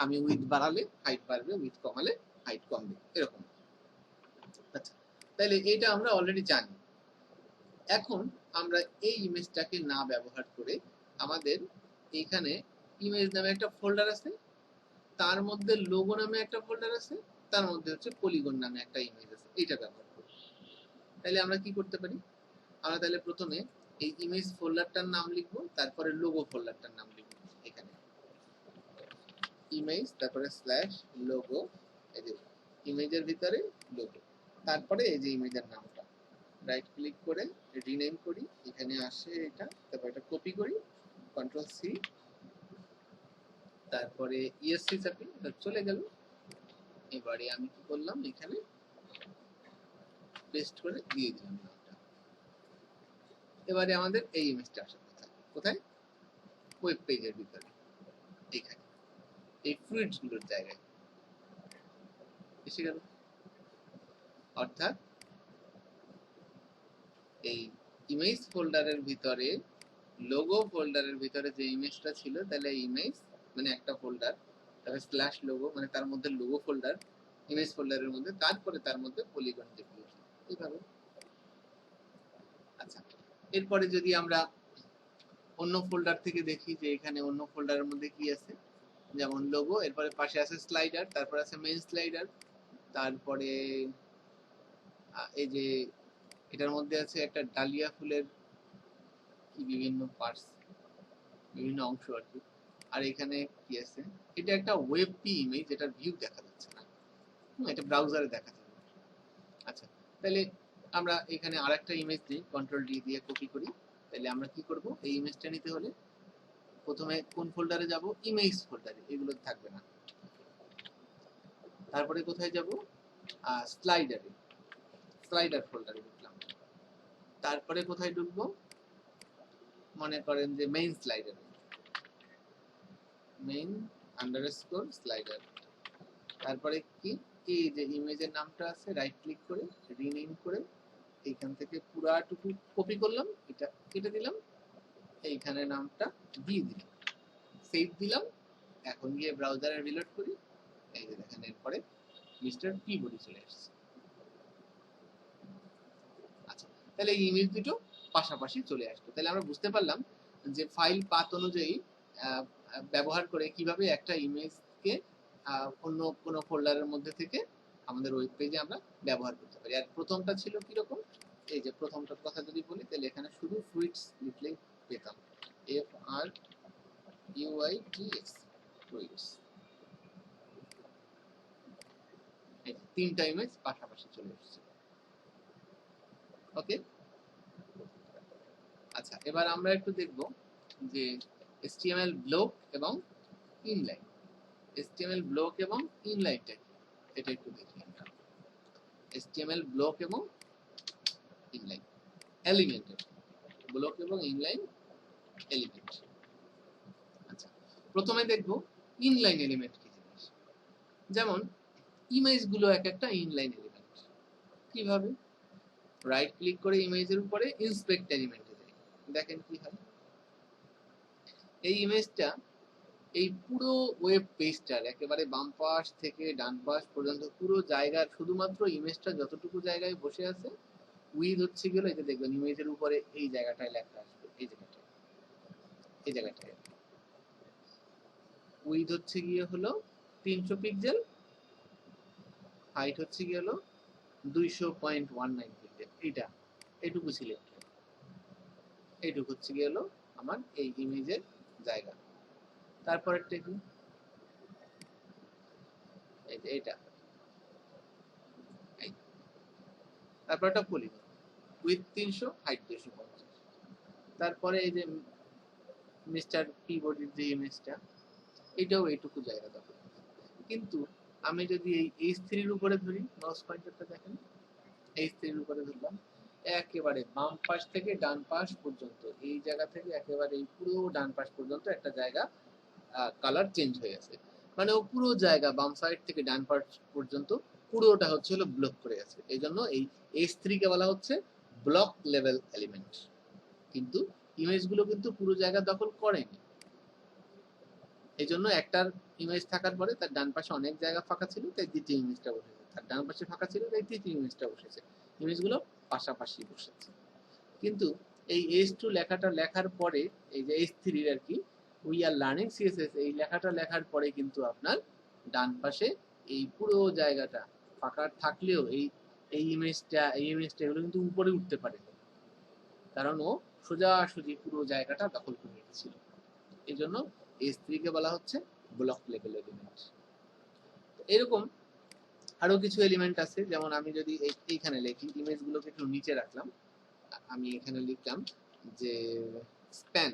আমি উইথ বাড়ালে হাইট বাড়বে, উইথ কমালে হাইট কমবে, এরকম। আচ্ছা, তাহলে এটা আমরা অলরেডি জানি। এখন আমরা এই ইমেজটাকে না ব্যবহার করে আমাদের এইখানে ইমেজ নামে একটা ফোল্ডার আছে, তার মধ্যে লোগো নামে একটা ফোল্ডার আছে, তার মধ্যে হচ্ছে পলিগন নামে একটা ইমেজ আছে, এইটা ব্যবহার করি। তাহলে আমরা কি করতে পারি, আমরা তাহলে প্রথমে এই ইমেজ ফোল্ডারটার নাম লিখবো, তারপরে লোগো ফোল্ডারটার নাম লিখবো। এখানে ইমেজ, তারপরে স্ল্যাশ লোগো, এই যে ইমেজের ভিতরে লোগো, তারপরে এই যে ইমেজের নামটা রাইট ক্লিক করে রিনেম করি, এখানে আসে এটা, তারপর এটা কপি করি, কন্ট্রোল সি, তারপরে ইএসসি চাপি, এটা চলে গেল। এবারে আমি কি করলাম, এখানে পেস্ট করে দিয়ে দিলাম নামটা। এবারে আমাদের এই ইমেজটা আসার কথা কোথায়, ওয়েব পেজের ভিতরে, এখানে এই ফ্লুইডস গুলোর জায়গায় এসে গেল। অর্থাৎ এই ইমেজ ফোল্ডারের ভিতরে, লোগো ফোল্ডারের ভিতরে যে ইমেজটা ছিল, তাহলে ইমেজ মানে একটা ফোল্ডার, তারপরে স্ল্যাশ লোগো মানে তার মধ্যে লোগো ফোল্ডার, ইমেজ ফোল্ডারের মধ্যে, তারপরে তার মধ্যে পলিগন জেপিজি, এইভাবে। আচ্ছা, এরপরে যদি আমরা অন্য ফোল্ডার থেকে দেখি যে এখানে অন্য ফোল্ডারের মধ্যে কি আছে, যেমন লোগো, এরপরে পাশে আছে স্লাইডার, তারপর আছে মেইন স্লাইডার, তারপরে এই যে এটার মধ্যে আছে একটা ডালিয়া ফুলের কি বিভিন্ন পার্টস, বিভিন্ন অংশ আর কি। আর এখানে কি আছে, এটা একটা ওয়েব পি ইমেজ, যেটার ভিউ দেখা যাচ্ছে না, এটা ব্রাউজারে দেখা যাবে। আচ্ছা, তাহলে আমরা এখানে আরেকটা ইমেজ দিই, কন্ট্রোল ডি দিয়ে কপি করি। তাহলে আমরা কি করব, এই ইমেজটা নিতে হলে প্রথমে কোন ফোল্ডারে যাব, ইমেজ ফোল্ডারে, এগুলো থাকবে না। তারপরে কোথায় যাব, স্লাইডারে, স্লাইডার ফোল্ডারে ঢুকলাম। তারপরে কোথায় ঢুকবো, মনে করেন যে মেইন স্লাইডারে, মেইন আন্ডারস্কোর স্লাইডার। তারপরে কি, এই যে ইমেজের নামটা আছে, রাইট ক্লিক করে রিনেম করে এইখান থেকে পুরাটুকু কপি করলাম, এটা কেটে দিলাম, এইখানে নামটা দিয়ে দিলাম, সেভ দিলাম। এখন গিয়ে ব্রাউজারে রিলোড করি, এই যে দেখেন এরপরে মিস্টার পিবডি চলে আসছে। আচ্ছা, তাহলে এই ইমেজ দুটো পাশাপাশি চলে আসলো। তাহলে আমরা বুঝতে পারলাম যে ফাইল পাথ অনুযায়ী ব্যবহার করে কিভাবে একটা ইমেজকে অন্য কোনো ফোল্ডারের মধ্যে থেকে আমাদের ওয়েব পেজে আমরা ব্যবহার করতে পারি। আর প্রথমটা ছিল কিরকম, এই যে প্রথমটার কথা যদি বলি, তাহলে এখানে শুধু ফ্লুইডস লিখলেই পেতাম, FRUITS, ফ্লুইডস। তিনটা ইমেজ পাশাপাশি চলে এসেছে। ওকে, আচ্ছা, এবার আমরা একটু দেখব যে HTML ব্লক এবং ইনলাইন। HTML ব্লক এবং ইনলাইনটা কি, এটা একটু দেখি আমরা। HTML ব্লক এবং ইনলাইন এলিমেন্ট, ব্লক এবং ইনলাইন এলিমেন্ট। আচ্ছা, প্রথমে দেখব ইনলাইন এলিমেন্ট কি জিনিস। যেমন ইমেজগুলো এক একটা ইনলাইন এলিমেন্ট। কিভাবে, রাইট ক্লিক করে ইমেজের উপরে ইন্সপেক্ট এলিমেন্টে যাই, দেখেন কি হয়। এই ইমেজটা এই পুরো ওয়েব পেজটার একেবারে বাম পাশ থেকে ডান পাশ পর্যন্ত পুরো জায়গার শুধুমাত্র ইমেজটা যতটুকু জায়গায় বসে আছে উইথ হচ্ছে গেল, এই যে দেখবেন ইমেজের উপরে এই জায়গাটায় লেখা আসবে, এই জায়গাটায়, এই জায়গাটায় উইথ হচ্ছে গিয়ে হলো 300 পিক্সেল, হাইট হচ্ছে গিয়ে হলো 200.19 পিক্সেল। এইটা এইটুকু সিলেক্ট, এইটুকু হচ্ছে গিয়ে হলো আমার এই ইমেজের জায়গা। তারপরেরটা কি, এই যে এটা, তারপর একটা পলিগন উইথ 300, হাইট 250। তারপরে এই যে মিস্টার পিবডির যে ইমেজটা, এটাও এইটুকু জায়গা দখল। কিন্তু আমি যদি এই H3 এর উপরে ধরি, মাউস পয়েন্টারটা দেখেন, H3 এর উপরে ধরলাম, একেবারে বাম পাশ থেকে ডান পাশ পর্যন্ত এই জায়গা থেকে একেবারে এই পুরো ডান পাশ পর্যন্ত একটা জায়গা কালার চেঞ্জ হয়ে গেছে। মানে ও পুরো জায়গা বাম সাইড থেকে ডান পাশ পর্যন্ত পুরোটা হচ্ছে হলো ব্লক করে আছে। এই জন্য এই H3 কে বলা হচ্ছে ব্লক লেভেল এলিমেন্ট। কিন্তু ইমেজগুলো কিন্তু পুরো জায়গা দখল করেনি। এই জন্য একটার ইমেজ থাকার পরে তার ডান পাশে অনেক জায়গা ফাঁকা ছিল, তাই দ্বিতীয় ইমেজটা বসেছে। তার ডান পাশে ফাঁকা ছিল, তাই তৃতীয় ইমেজটা বসেছে। ইমেজগুলো পাশাপাশি বসেছে। কিন্তু এই H2 লেখাটা লেখার পরে, এই যে H3 আর কি, উই আর লার্নিং সিএসএস, এই লেখাটা লেখার পরে কিন্তু আপনার ডান পাশে এই পুরো জায়গাটা ফাঁকা থাকলেও এই এই ইমেজটা এগুলো কিন্তু উপরে উঠতে পারে, কারণ ও সোজাসুজি পুরো জায়গাটা দখল করে রেখেছিল। এই জন্য H3 কে বলা হচ্ছে ব্লক লেভেল এলিমেন্ট। এরকম আরো কিছু এলিমেন্ট আছে, যেমন আমি যদি এইখানে লিখি, ইমেজগুলোকে একটু নিচে রাখলাম, আমি এখানে লিখলাম যে স্প্যান,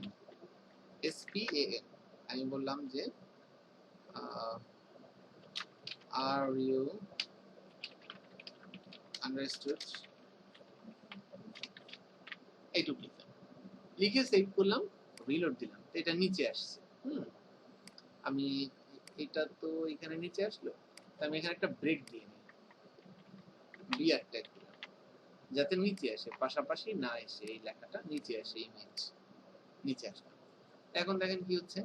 SPAN, আমি বললাম যে আর ইউ আন্ডারস্টুড, এইটুকু লিখে সেভ করলাম, রিলোড দিলাম, এটা নিচে আসছে। আমি এটা তো এখানে নিচে আসলো, আমি এখানে একটা ব্রেক দিয়ে নিই, বিআর ট্যাগ দিলাম, যাতে নিচে আসে, পাশাপাশি না এসে এই লেখাটা নিচে আসে, ইমেজ নিচে আসবে। এখন দেখেন কি হচ্ছে,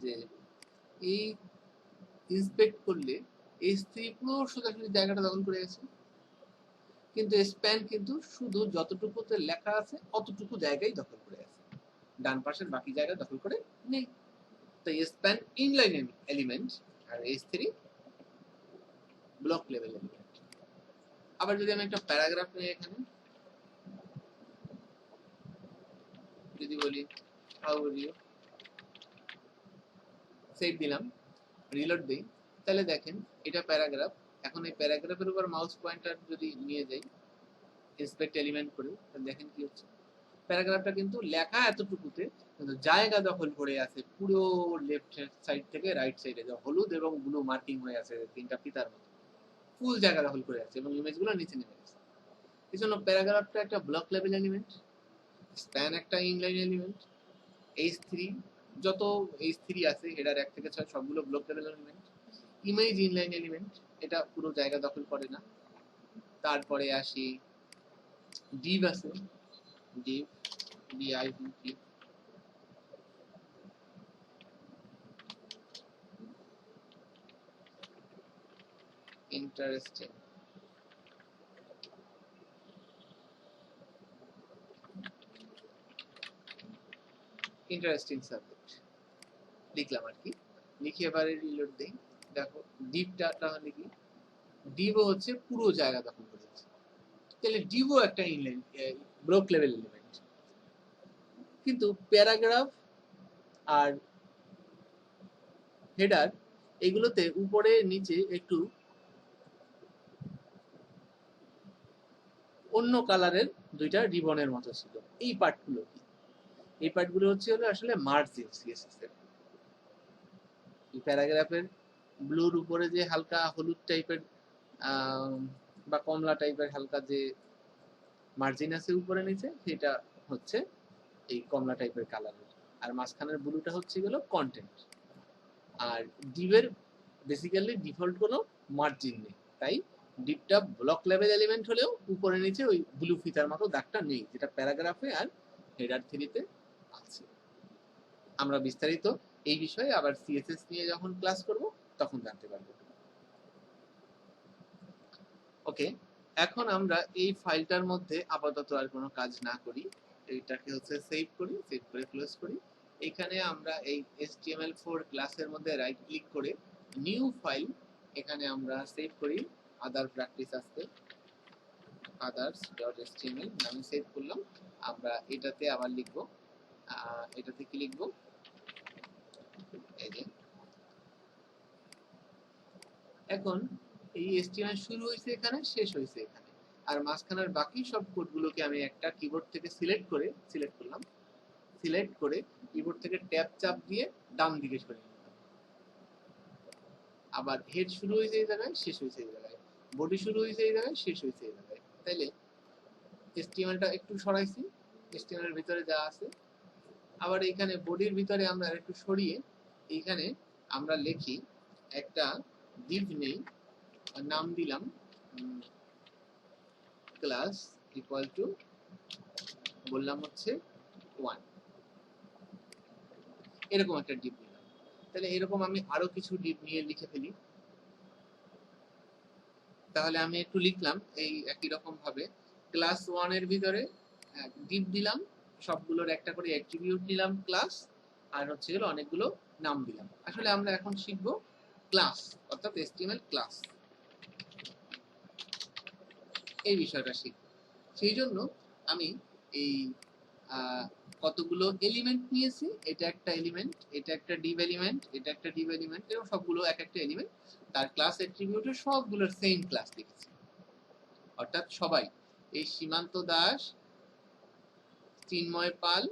যে এই ইন্সপেক্ট করলে H3 পুরো সোজাসুজি জায়গাটা দখল করে গেছে, কিন্তু স্প্যান কিন্তু শুধু যতটুকুতে লেখা আছে অতটুকু জায়গায় দখল করে আছে, ডান পাশের বাকি জায়গা দখল করে নেই। তো স্প্যান ইনলাইন এলিমেন্ট আর H3 ব্লক লেভেল এলিমেন্ট। আবার যদি আমি একটা প্যারাগ্রাফ নিই, এখানে যদি বলি হাউ আর ইউ, সেভ দিলাম, রিলোড দেই, তাহলে দেখেন এটা প্যারাগ্রাফ। এখন এই প্যারাগ্রাফের উপর মাউস পয়েন্টার যদি নিয়ে যাই ইন্সপেক্ট এলিমেন্ট করে, তাহলে দেখেন কি হচ্ছে, প্যারাগ্রাফটা কিন্তু লেখা এতটুকুতে কিন্তু জায়গা দখল করে আছে পুরো লেফট সাইড থেকে রাইট সাইডে, যা হলুদ এবং ব্লু মার্কিং হয়ে আছে তিনটা ফিতার মতো, ফুল জায়গা দখল করে আছে এবং ইমেজগুলো নিচে নেমে গেছে। এই জন্য প্যারাগ্রাফটা একটা ব্লক লেভেল এলিমেন্ট, স্প্যান একটা ইনলাইন এলিমেন্ট, H3 যত H3 আছে হেডার 1 থেকে 6 সবগুলো block level element, image inline element, এটা পুরো জায়গা দখল করে না। তারপরে আসি ডিভ আছে, Depp DIV, interesting, interesting subject লিখলাম আর কি, লিখে এবারে রিলোড দেই। দেখো ডিভটা তাহলে কি, ডিভও হচ্ছে পুরো জায়গা দখল করেছে, তাহলে ডিভও একটা ইনলাইন ব্লক লেভেল এলিমেন্ট। কিন্তু প্যারাগ্রাফ আর হেডার এগুলোতে উপরে নিচে একটু অন্য কালারের দুইটা রিবনের মতো ছিল। এই পার্টগুলো কি, এই পার্টগুলো হচ্ছে হলো আসলে মার্জিন সিএসএস এর। এই প্যারাগ্রাফের ব্লুর উপরে যে হালকা হলুদ টাইপের বা কমলা টাইপের হালকা যে মার্জিন আছে উপরে নিচে, সেটা হচ্ছে এই কমলা টাইপের কালারের, আর মাঝখানের ব্লুটা হচ্ছে গেল কন্টেন্ট। আর ডিভের বেসিক্যালি ডিফল্ট কোনো মার্জিন নেই, তাই ডিপটা ব্লক লেভেল এলিমেন্ট হলেও উপরে নিচে ওই ব্লু ফিতার মতো দাগটা নেই, যেটা প্যারাগ্রাফে আর হেডার থ্রিতে আছে। আমরা বিস্তারিত এই বিষয়ে আবার সিএসএস নিয়ে যখন ক্লাস করব তখন জানতে পারবো। ওকে, এখন আমরা এই ফাইলটার মধ্যে আপাতত আর কোনো কাজ না করি, এইটাকে হচ্ছে সেভ করি, সেভ করে ক্লোজ করি। এখানে আমরা এই HTML4 ক্লাসের মধ্যে রাইট ক্লিক করে নিউ ফাইল এখানে আমরা সেভ করি, আদার প্র্যাকটিস আসতে others.html নামে সেভ করলাম। আমরা এটাতে আবার লিখবো, এটাতে কি লিখবো, এই যে এখন এই HTML শুরু হয়েছে এখানে, শেষ হয়েছে এখানে, আর মাঝখানের বাকি সব কোডগুলোকে আমি একটা কিবোর্ড থেকে সিলেক্ট করলাম, সিলেক্ট করে কিবোর্ড থেকে ট্যাব চাপ দিয়ে ডান দিকে সরিয়ে নিলাম। আবার হেড শুরু হয়েছে এই জায়গায়, শেষ হয়েছে এই জায়গায়, বডি শুরু হয়েছে এই জায়গায়, শেষ হয়েছে এই জায়গায়। তাইলে HTML-টা একটু সরাইছি, HTML এর ভিতরে যা আছে, আবার এইখানে বডির ভিতরে আমরা একটু সরিয়ে এইখানে আমরা লিখি একটা div নেই, নাম দিলাম ক্লাস ইকুয়াল টু, বললাম হচ্ছে 1, এরকম একটা ডিভ নিলাম। তাহলে এরকম আমি আরো কিছু ডিভ নিয়ে লিখে ফেলি। তাহলে আমি একটু লিখলাম এই একই রকম ভাবে ক্লাস 1 এর ভিতরে ডিভ দিলাম, সবগুলোর একটা করে অ্যাট্রিবিউট নিলাম ক্লাস, আর হচ্ছে গেল অনেকগুলো নাম দিলাম। আসলে আমরা এখন শিখবো ক্লাস, অর্থাৎ HTML ক্লাস, এই বিষয়টা শিখব। সেই জন্য আমি এই কতগুলো এলিমেন্ট নিয়েছি, এটা একটা এলিমেন্ট, এটা একটা ডিভ এলিমেন্ট, এটা একটা ডিভ এলিমেন্ট, এরকম সবগুলো এক একটা এলিমেন্ট, তার ক্লাস অ্যাট্রিবিউটের সবগুলোর সেম ক্লাস লিখেছি। অর্থাৎ সবাই এই সীমান্ত দাস, চিন্ময় পাল,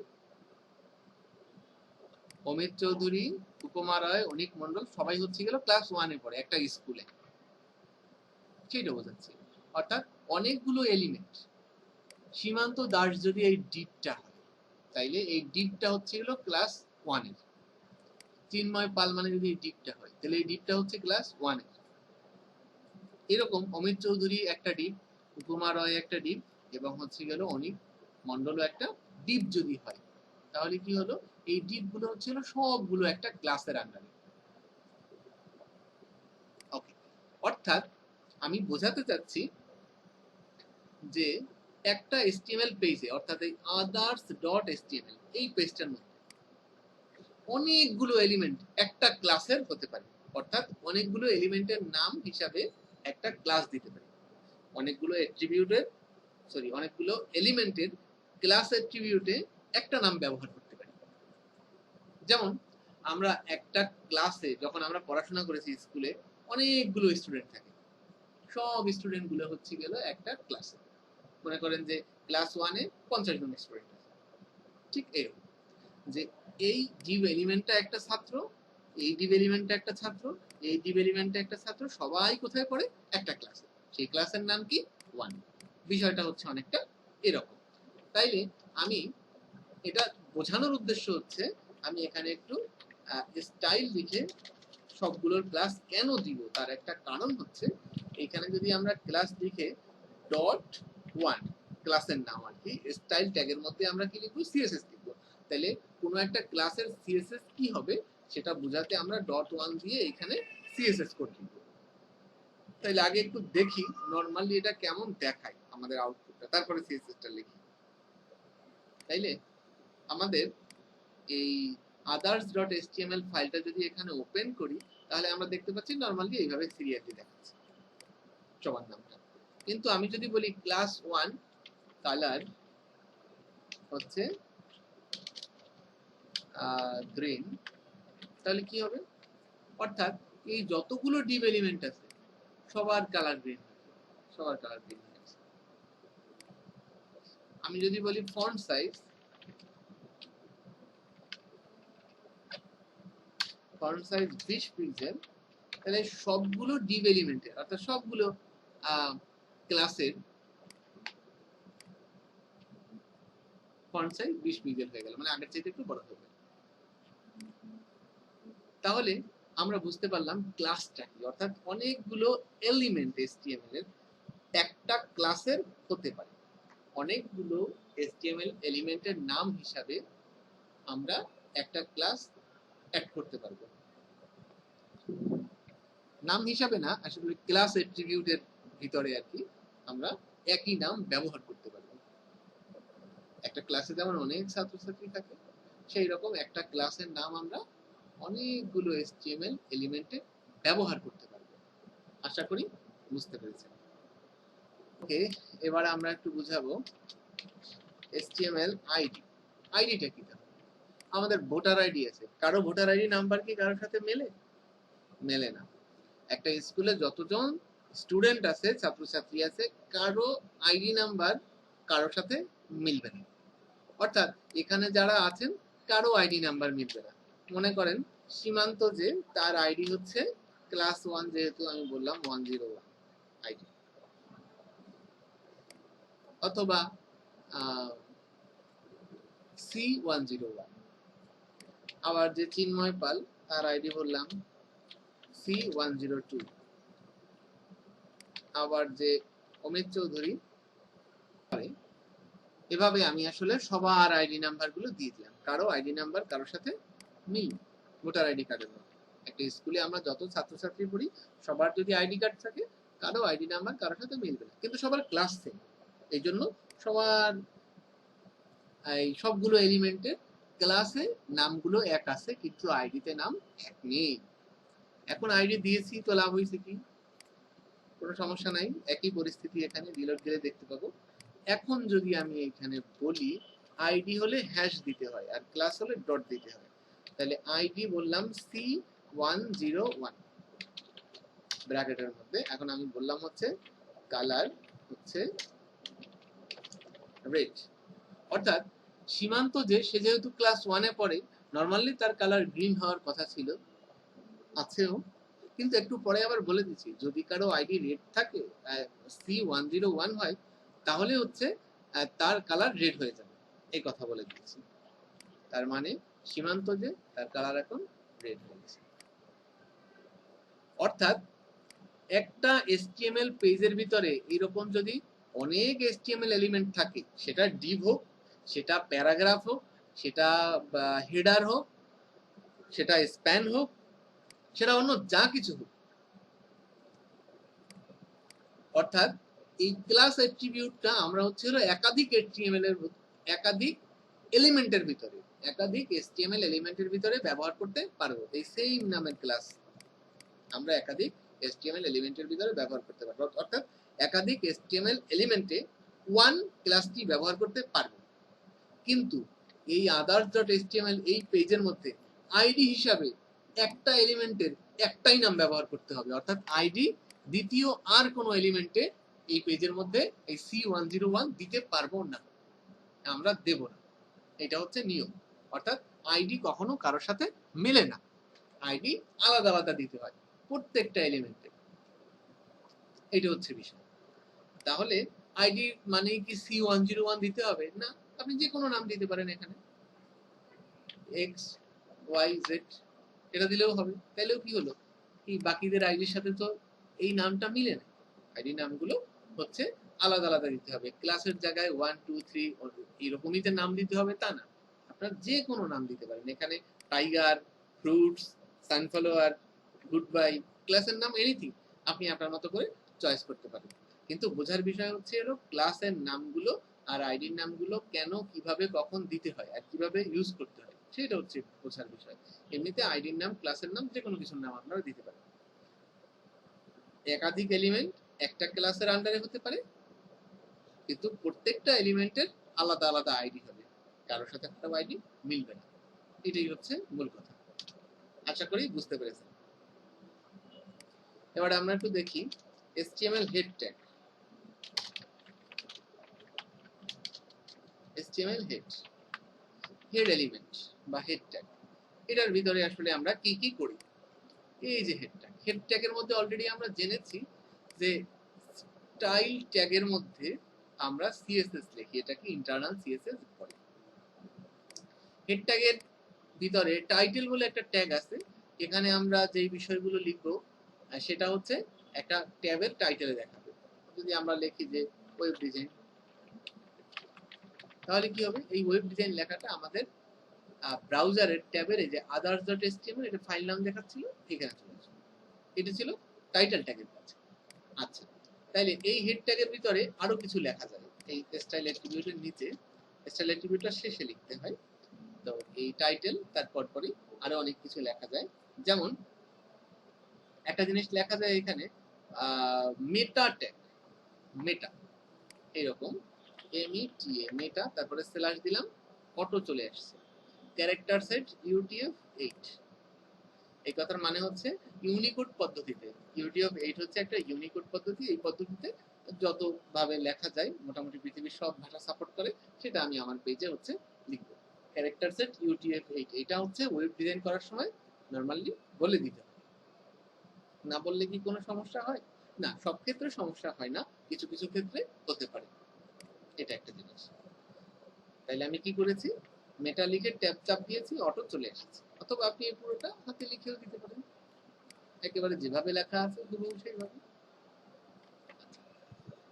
অমিত চৌধুরী, উপমা রায়, অনিক মন্ডল সবাই হচ্ছে গেল ক্লাস 1 এ পড়ে একটা স্কুলে, সেটা বোঝাচ্ছি। অর্থাৎ অনেকগুলো এলিমেন্ট, সীমান্ত দাস যদি এই ডিভটা হয় তাইলে এই ডিভটা হচ্ছে গেল ক্লাস 1 এর, চিন্ময় পাল মানে যদি এই ডিভটা হয় তাহলে এই ডিভটা হচ্ছে ক্লাস 1 এর। এরকম অমিত চৌধুরী একটা ডিভ, উপমা রয় একটা ডিভ, এবং হচ্ছে গেল অনিক মন্ডলও একটা ডিভ যদি হয় তাহলে কি হলো, এই ডিভ গুলো হচ্ছে সবগুলো একটা ক্লাসের আন্ডারে। ওকে, অর্থাৎ আমি বোঝাতে চাচ্ছি যে একটা HTML পেজে, অর্থাৎ এই others.html এই পেজটার মধ্যে অনেকগুলো এলিমেন্ট একটা ক্লাসের হতে পারে, অর্থাৎ অনেকগুলো এলিমেন্টের নাম হিসাবে একটা ক্লাস দিতে পারি, অনেকগুলো অ্যাট্রিবিউটের অনেকগুলো এলিমেন্টের ক্লাস অ্যাট্রিবিউটে একটা নাম ব্যবহার করতে পারি। যেমন আমরা একটা ক্লাসে যখন আমরা পড়াশোনা করেছি স্কুলে, অনেকগুলো স্টুডেন্ট থাকে, সব স্টুডেন্ট গুলো হচ্ছে গেল একটা ক্লাসে, মনে করেন যে ক্লাস 1 এ 50 জন স্টুডেন্ট আছে, ঠিক এরকম যে এই ডিভ এলিমেন্টটা একটা ছাত্র, এই ডিভ এলিমেন্টটা একটা ছাত্র, এই ডিভ এলিমেন্টটা একটা ছাত্র, সবাই কোথায় পড়ে, একটা ক্লাসে, সেই ক্লাসের নাম কি 1। বিষয়টা হচ্ছে অনেকটা এরকম। তাইলে আমি এটা বোঝানোর উদ্দেশ্য হচ্ছে আমি এখানে একটু স্টাইল লিখে সবগুলোর ক্লাস কেন দিব তার একটা কারণ হচ্ছে, এখানে যদি আমরা ক্লাস লিখে ডট 1 ক্লাসের নাম আর কি, স্টাইল ট্যাগের মধ্যে আমরা কি লিখবো, সিএসএস লিখবো, তাহলে কোনো একটা ক্লাসের সিএসএস কি হবে সেটা বোঝাতে আমরা ডট 1 দিয়ে এখানে সিএসএস কোড লিখবো। তাহলে আগে একটু দেখি নরমালি এটা কেমন দেখায় আমাদের আউটপুটটা, তারপরে সিএসএসটা লিখি। তাইলে আমাদের এই others.html ফাইলটা যদি এখানে ওপেন করি তাহলে আমরা দেখতে পাচ্ছি নরমালি এইভাবে সিরিয়ালি দেখাচ্ছে সবার নামটা। কিন্তু আমি যদি বলি ক্লাস 1 কালার হচ্ছে গ্রিন, তাহলে কি হবে, অর্থাৎ এই যতগুলো ডিভ এলিমেন্ট আছে সবার কালার গ্রিন, সবার কালার গ্রিন। আমি যদি বলি font size, font size 20 pixel, তাহলে সবগুলো ডিভ এলিমেন্টের অর্থাৎ সবগুলো ক্লাসের ফন্ট সাইজ 20 পিক্সেল হয়ে গেল, মানে আগের চাইতে একটু বড় হয়ে গেল। তাহলে আমরা বুঝতে পারলাম ক্লাসটা কি, অর্থাৎ অনেকগুলো এলিমেন্ট HTML এর একটা ক্লাসের হতে পারে, অনেকগুলো HTML এলিমেন্টের নাম হিসাবে আমরা একটা ক্লাস অ্যাড করতে পারবো। নাম হিসাবে না, আসলে ক্লাস অ্যাট্রিবিউটের ভিতরে আর কি আমরা একই নাম ব্যবহার করতে পারবো। একটা ক্লাসে যেমন অনেক ছাত্রছাত্রী থাকে, সেই রকম একটা ক্লাসের নাম আমরা অনেকগুলো HTML এলিমেন্টে ব্যবহার করতে পারবো। আশা করি বুঝতে পেরেছেন। ওকে, এবার আমরা একটু বুঝাবো HTML আইডি। আইডিটা কি? আমাদের ভোটার আইডি আছে, কারো ভোটার আইডি নাম্বার কি কারোর সাথে মেলে? মেলে না। একটা স্কুলে যতজন স্টুডেন্ট আছে, ছাত্রছাত্রী আছে, কারো আইডি নাম্বার কারোর সাথে মিলবে না। অর্থাৎ এখানে যারা আছেন কারো আইডি নাম্বার মিলবে না। মনে করেন সীমান্ত, যে তার আইডি হচ্ছে ক্লাস 1, যেহেতু আমি বললাম 101 আইডি, অথবা C101। আবার যে চিন্ময় পাল, তার আইডি বললাম C102। আবার যে অমিত চৌধুরী, এভাবে আমি আসলে সবার আইডি নাম্বার গুলো দিয়ে দিলাম। কারো আইডি নাম্বার কারোর সাথে মিল, ভোটার আইডি কার্ডের মতো। একটা স্কুলে আমরা যত ছাত্রছাত্রী পড়ি, সবার যদি আইডি কার্ড থাকে, কারো আইডি নাম্বার কারোর সাথে মিলবে না, কিন্তু সবার ক্লাস সেম। এই জন্য সবার এই সবগুলো এলিমেন্টের ক্লাসে নামগুলো এক আছে, কিন্তু আইডিতে নাম এক নেই। এখন আইডি দিয়েছি তো লাভ হয়েছে কি? কোনো সমস্যা নাই, একই পরিস্থিতি এখানে রিলোড দিলে দেখতে পাবো। এখন যদি আমি এখানে বলি আইডি হলে হ্যাশ দিতে হয় আর ক্লাস হলে ডট দিতে হয়, তাহলে আইডি বললাম C101 ব্র্যাকেটের মধ্যে। এখন আমি বললাম হচ্ছে কালার হচ্ছে রেড। অর্থাৎ সীমান্ত, যে সে যেহেতু ক্লাস 1 এ পড়ে, নরমালি তার কালার গ্রিন হওয়ার কথা ছিল, আছেও, কিন্তু একটু পরে আবার বলে দিচ্ছি, যদি কারো আইডি রেড থাকে, C101 হয়, তাহলে হচ্ছে তার কালার রেড হয়ে যাবে, এই কথা বলে দিচ্ছি। তার মানে সীমান্ত, যে তার কালার এখন রেড হয়ে গেছে। অর্থাৎ একটা HTML পেজের ভিতরে এরকম যদি অনেক HTML এলিমেন্ট থাকে, সেটা ডিভ হোক, সেটা প্যারাগ্রাফ হোক, সেটা হেডার হোক, সেটা স্প্যান হোক, সেটা অন্য যা কিছু হোক, অর্থাৎ এই ক্লাস অ্যাট্রিবিউটটা আমরা হচ্ছে হলো একাধিক HTML এর একাধিক এলিমেন্টের ভিতরে, একাধিক HTML এলিমেন্টের ভিতরে ব্যবহার করতে পারবো। এই সেম নামের ক্লাস আমরা একাধিক HTML এলিমেন্টের ভিতরে ব্যবহার করতে পারবো। অর্থাৎ একাধিক HTML এলিমেন্টে ওয়ান ক্লাসটি ব্যবহার করতে পারবো। কিন্তু এই others.html এই পেজের মধ্যে আইডি হিসাবে একটা এলিমেন্টের একটাই নাম ব্যবহার করতে হবে। অর্থাৎ আইডি দ্বিতীয় আর কোনো এলিমেন্টে এই পেজের মধ্যে এই C101 দিতে পারবো না, আমরা দেব না। এটা হচ্ছে নিয়ম। অর্থাৎ আইডি কখনো কারোর সাথে মেলে না, আইডি আলাদা আলাদা দিতে হয় প্রত্যেকটা এলিমেন্টে। এটা হচ্ছে বিষয়। তাহলে আইডি মানে কি C101 দিতে হবে না, আপনি যে কোনো নাম দিতে পারেন, এখানে XYZ এটা দিলেও হবে। তাইলেও কি হলো, কি বাকিদের আইডির সাথে তো এই নামটা মিলে না, আইডি নামগুলো হচ্ছে আলাদা আলাদা দিতে হবে। ক্লাসের জায়গায় 1 2 3 এরকমই যে নাম দিতে হবে তা না, আপনার যে কোনো নাম দিতে পারেন। এখানে tiger, fruits, sunflower, good bye, ক্লাসের নাম এনিথিং আপনি আপনার মতো করে চয়েস করতে পারেন। কিন্তু বোঝার বিষয় হচ্ছে এর ক্লাসের নামগুলো আর আইডির নামগুলো কেন, কিভাবে, কখন দিতে হয় আর কিভাবে ইউজ করতে হয়, সেটা হচ্ছে বোঝার বিষয়। এমনিতে আইডির নাম, ক্লাসের নাম, যে কোনো কিছুর নাম আপনারা দিতে পারেন। একাধিক এলিমেন্ট একটা ক্লাসের আন্ডারে হতে পারে, কিন্তু প্রত্যেকটা এলিমেন্টের আলাদা আলাদা আইডি হবে, কারোর সাথে একটা আইডি মিলবে না। এটাই হচ্ছে মূল কথা। আশা করি বুঝতে পেরেছেন। এবার আমরা একটু দেখি HTML head tag. HTML head element বা হেড ট্যাগ, এটার ভিতরে আসলে আমরা কি কি করি। এই যে হেড ট্যাগের মধ্যে অলরেডি আমরা জেনেছি যে স্টাইল ট্যাগের মধ্যে আমরা CSS লিখি, এটাকে ইন্টারনাল CSS বলে। হেড ট্যাগের ভিতরে টাইটেল বলে একটা ট্যাগ আছে, এখানে আমরা যেই বিষয়গুলো লিখবো সেটা হচ্ছে একটা ট্যাবের টাইটেলে দেখাবে। যদি আমরা লিখি যে ওয়েব ডিজাইন, তাহলে কি হবে, এই ওয়েব ডিজাইন লেখাটা আমাদের ব্রাউজারের ট্যাবের এই যে others.html এটা ফাইল নাম দেখাচ্ছিল, এখানে চলে আসবে। এটা ছিল টাইটেল ট্যাগের কাজ। আচ্ছা, তাইলে এই হেড ট্যাগের ভিতরে আরো কিছু লেখা যায়। এই স্টাইল অ্যাট্রিবিউটের নিচে স্টাইল অ্যাট্রিবিউটটা শেষে লিখতে হয়। তো এই টাইটেল তারপর পরে আরো অনেক কিছু লেখা যায়। যেমন একটা জিনিস লেখা যায় এখানে মেটা ট্যাগ, মেটা এরকম META মেটা, তারপরে স্ল্যাশ দিলাম, অটো চলে আসছে। ক্যারেক্টার সেট UTF-8, এই কথার মানে হচ্ছে ইউনিকোড পদ্ধতিতে। UTF-8 হচ্ছে একটা ইউনিকোড পদ্ধতি। এই পদ্ধতিতে যত ভাবে লেখা যায়, মোটামুটি পৃথিবীর সব ভাষা সাপোর্ট করে, সেটা আমি আমার পেজে হচ্ছে লিখব। ক্যারেক্টার সেট UTF-8 এটা হচ্ছে ওয়েব ডিজাইন করার সময় নরমালি বলে দিতে হয়। না বললে কি কোনো সমস্যা হয়? না, সব ক্ষেত্রে সমস্যা হয় না, কিছু কিছু ক্ষেত্রে হতে পারে। এটা একটা জিনিস। তাইলে আমি কি করেছি, মেটা লিখে ট্যাব চাপ দিয়েছি, অটো চলে এসেছে। অথবা আপনি এই পুরোটা হাতে লিখেও দিতে পারেন, একেবারে যেভাবে লেখা আছে হুবহু সেইভাবে।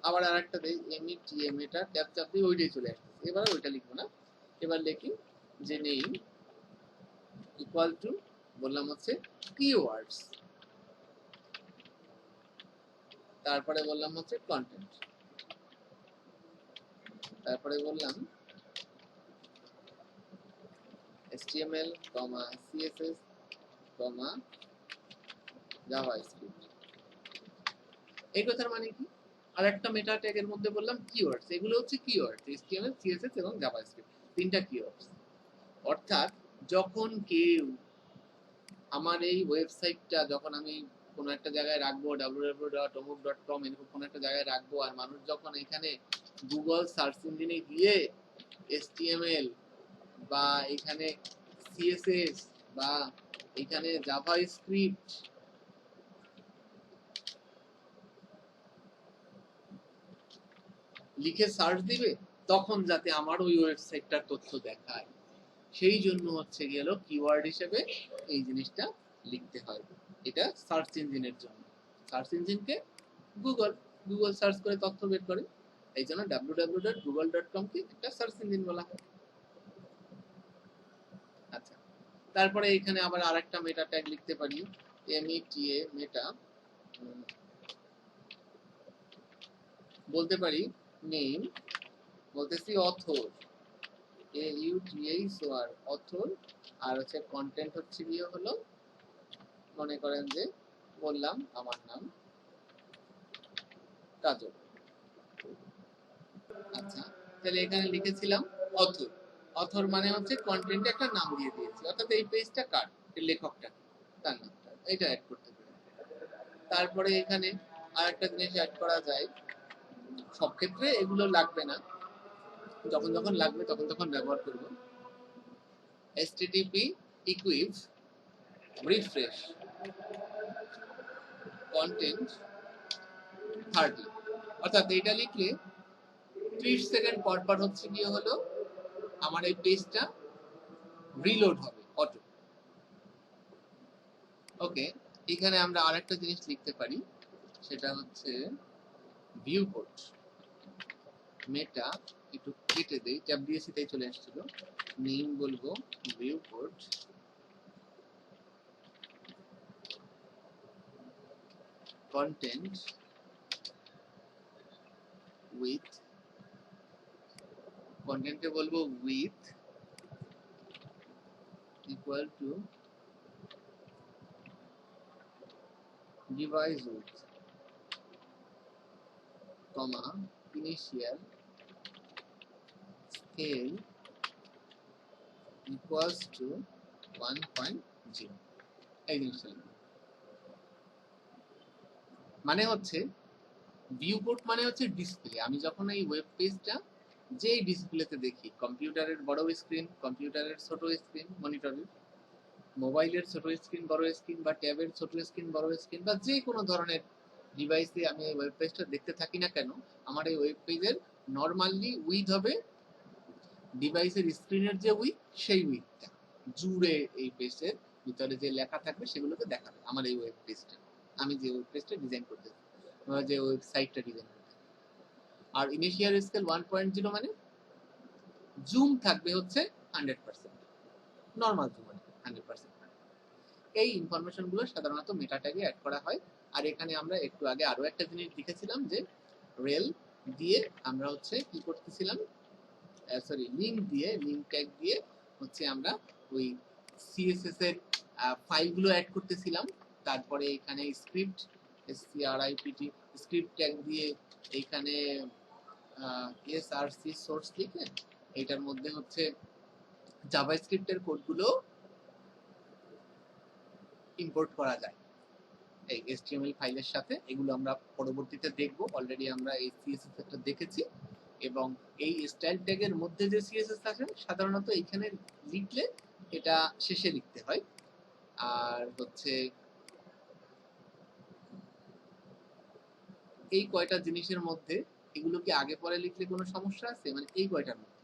আবার আরেকটা দেই, META মেটা, ট্যাব চাপ দিয়ে ওইটাই চলে আসছে। এবার ওইটা লিখবো না, এবার লিখি যে নেম ইকুয়াল টু, বললাম হচ্ছে কিওয়ার্ডস, তারপরে বললাম হচ্ছে কন্টেন্ট, তারপরে বললাম HTML, CSS, জাভাস্ক্রিপ্ট। এই কথার মানে কি? আর একটা মেটা ট্যাগের মধ্যে বললাম কিওয়ার্ডস, এগুলো হচ্ছে কিওয়ার্ডস, HTML, CSS এবং জাভাস্ক্রিপ্ট, তিনটা কিওয়ার্ডস। অর্থাৎ যখন কেউ আমার এই ওয়েবসাইটটা, যখন আমি কোনো একটা জায়গায় রাখবো, www.omuk.com এরকম কোনো একটা জায়গায় রাখবো, আর মানুষ যখন এখানে গুগল সার্চ ইঞ্জিনে গিয়ে HTML বা এখানে CSS বা এখানে জাভাস্ক্রিপ্ট লিখে সার্চ দিবে, তখন যাতে আমার ওই ওয়েবসাইটটার তথ্য দেখায়, সেই জন্য হচ্ছে গেল কিওয়ার্ড হিসেবে এই জিনিসটা লিখতে হয়। এটা সার্চ ইঞ্জিনের জন্য। সার্চ ইঞ্জিনকে গুগল, গুগল সার্চ করে তথ্য বের করে, এই জন্য www.google.com কে একটা সার্চ ইঞ্জিন বলা হয়। আচ্ছা, তারপরে এখানে আবার আরেকটা মেটা ট্যাগ লিখতে পারি, META মেটা, বলতে পারি নেম, বলতেছি অথর, AUTHOR, অথর, আর হচ্ছে কন্টেন্ট হচ্ছে গিয়ে হলো, মনে করেন যে বললাম আমার নাম কাজল। আচ্ছা, তাহলে এখানে লিখেছিলাম অথর, অথর মানে হচ্ছে কন্টেন্টে একটা নাম দিয়ে দিয়েছি, অর্থাৎ এই পেজটা কার, এই লেখকটা তার নামটা, এটা অ্যাড করতে পারি। তারপরে এখানে আরেকটা জিনিস অ্যাড করা যায়, সব ক্ষেত্রে এগুলো লাগবে না, যখন যখন লাগবে তখন তখন ব্যবহার করব। http equiv refresh content 30, অর্থাৎ এটা লিখলে 30 সেকেন্ড পর পর হচ্ছে গিয়ে হলো আমার এই পেজটা রিলোড হবে অটো। ওকে, এখানে আমরা আরেকটা জিনিস লিখতে পারি, সেটা হচ্ছে ভিউ পোর্ট মেটা, একটু কেটে দেই, ট্যাব দিয়েছি তাই চলে আসছিল। নেম বলবো ভিউ পোর্ট, কন্টেন্ট উইথ, কন্টেন্টে বলবো with equal to device with, comma initial scale equals to 1.0। এই জিনিসটা মানে হচ্ছে ভিউ পোর্ট মানে হচ্ছে ডিসপ্লে। আমি যখন এই ওয়েব পেজটা যেই ডিসপ্লেতে দেখি, কম্পিউটারের বড় স্ক্রিন, কম্পিউটারের ছোট স্ক্রিন, মনিটরের, মোবাইলের ছোট স্ক্রিন বড় স্ক্রিন, বা ট্যাবের ছোট স্ক্রিন বড় স্ক্রিন, বা যে কোনো ধরনের ডিভাইসে আমি এই ওয়েব পেজটা দেখতে থাকি না কেন, আমার এই ওয়েব পেজের নরমালি উইথ হবে ডিভাইসের স্ক্রিনের যে উইথ, সেই উইথটা জুড়ে এই পেজের ভিতরে যে লেখা থাকবে সেগুলোকে দেখাবে আমার এই ওয়েব পেজটা, আমি যে ওয়েব পেজটা ডিজাইন করতে, যে ওয়েবসাইটটা ডিজাইন করতে। আর ইনিশিয়াল স্কেল 1.0 মানে জুম থাকবে হচ্ছে 100%। Normal zoom 100%। এই ইনফরমেশন গুলো সাধারণত মেটা ট্যাগে অ্যাড করা হয়। আর এখানে আমরা একটু আগে আরো একটা জিনিস দেখেছিলাম যে রেল দিয়ে আমরা হচ্ছে কি করতেছিলাম, সরি লিঙ্ক দিয়ে, লিঙ্ক ট্যাগ দিয়ে হচ্ছে আমরা ওই সিএসএস এর ফাইলগুলো অ্যাড করতেছিলাম। তারপরে এখানে স্ক্রিপ্ট, এসসিআরআইপিটি স্ক্রিপ্ট ট্যাগ দিয়ে এইখানে এসআরসি সোর্স লিখে এটার মধ্যে হচ্ছে জাভাস্ক্রিপ্টের কোডগুলো ইম্পোর্ট করা যায় এই HTML ফাইলের সাথে। এগুলো আমরা পরবর্তীতে দেখব, অলরেডি আমরা এই সিএসএস একটা দেখেছি। এবং এই স্টাইল ট্যাগের মধ্যে যে সিএসএস আছে সাধারণত এখানে লিখলে এটা শেষে লিখতে হয়। আর হচ্ছে এই কয়টা জিনিসের মধ্যে এগুলো কি আগে পরে লিখলে কোনো সমস্যা আছে? মানে এই কয়টার মধ্যে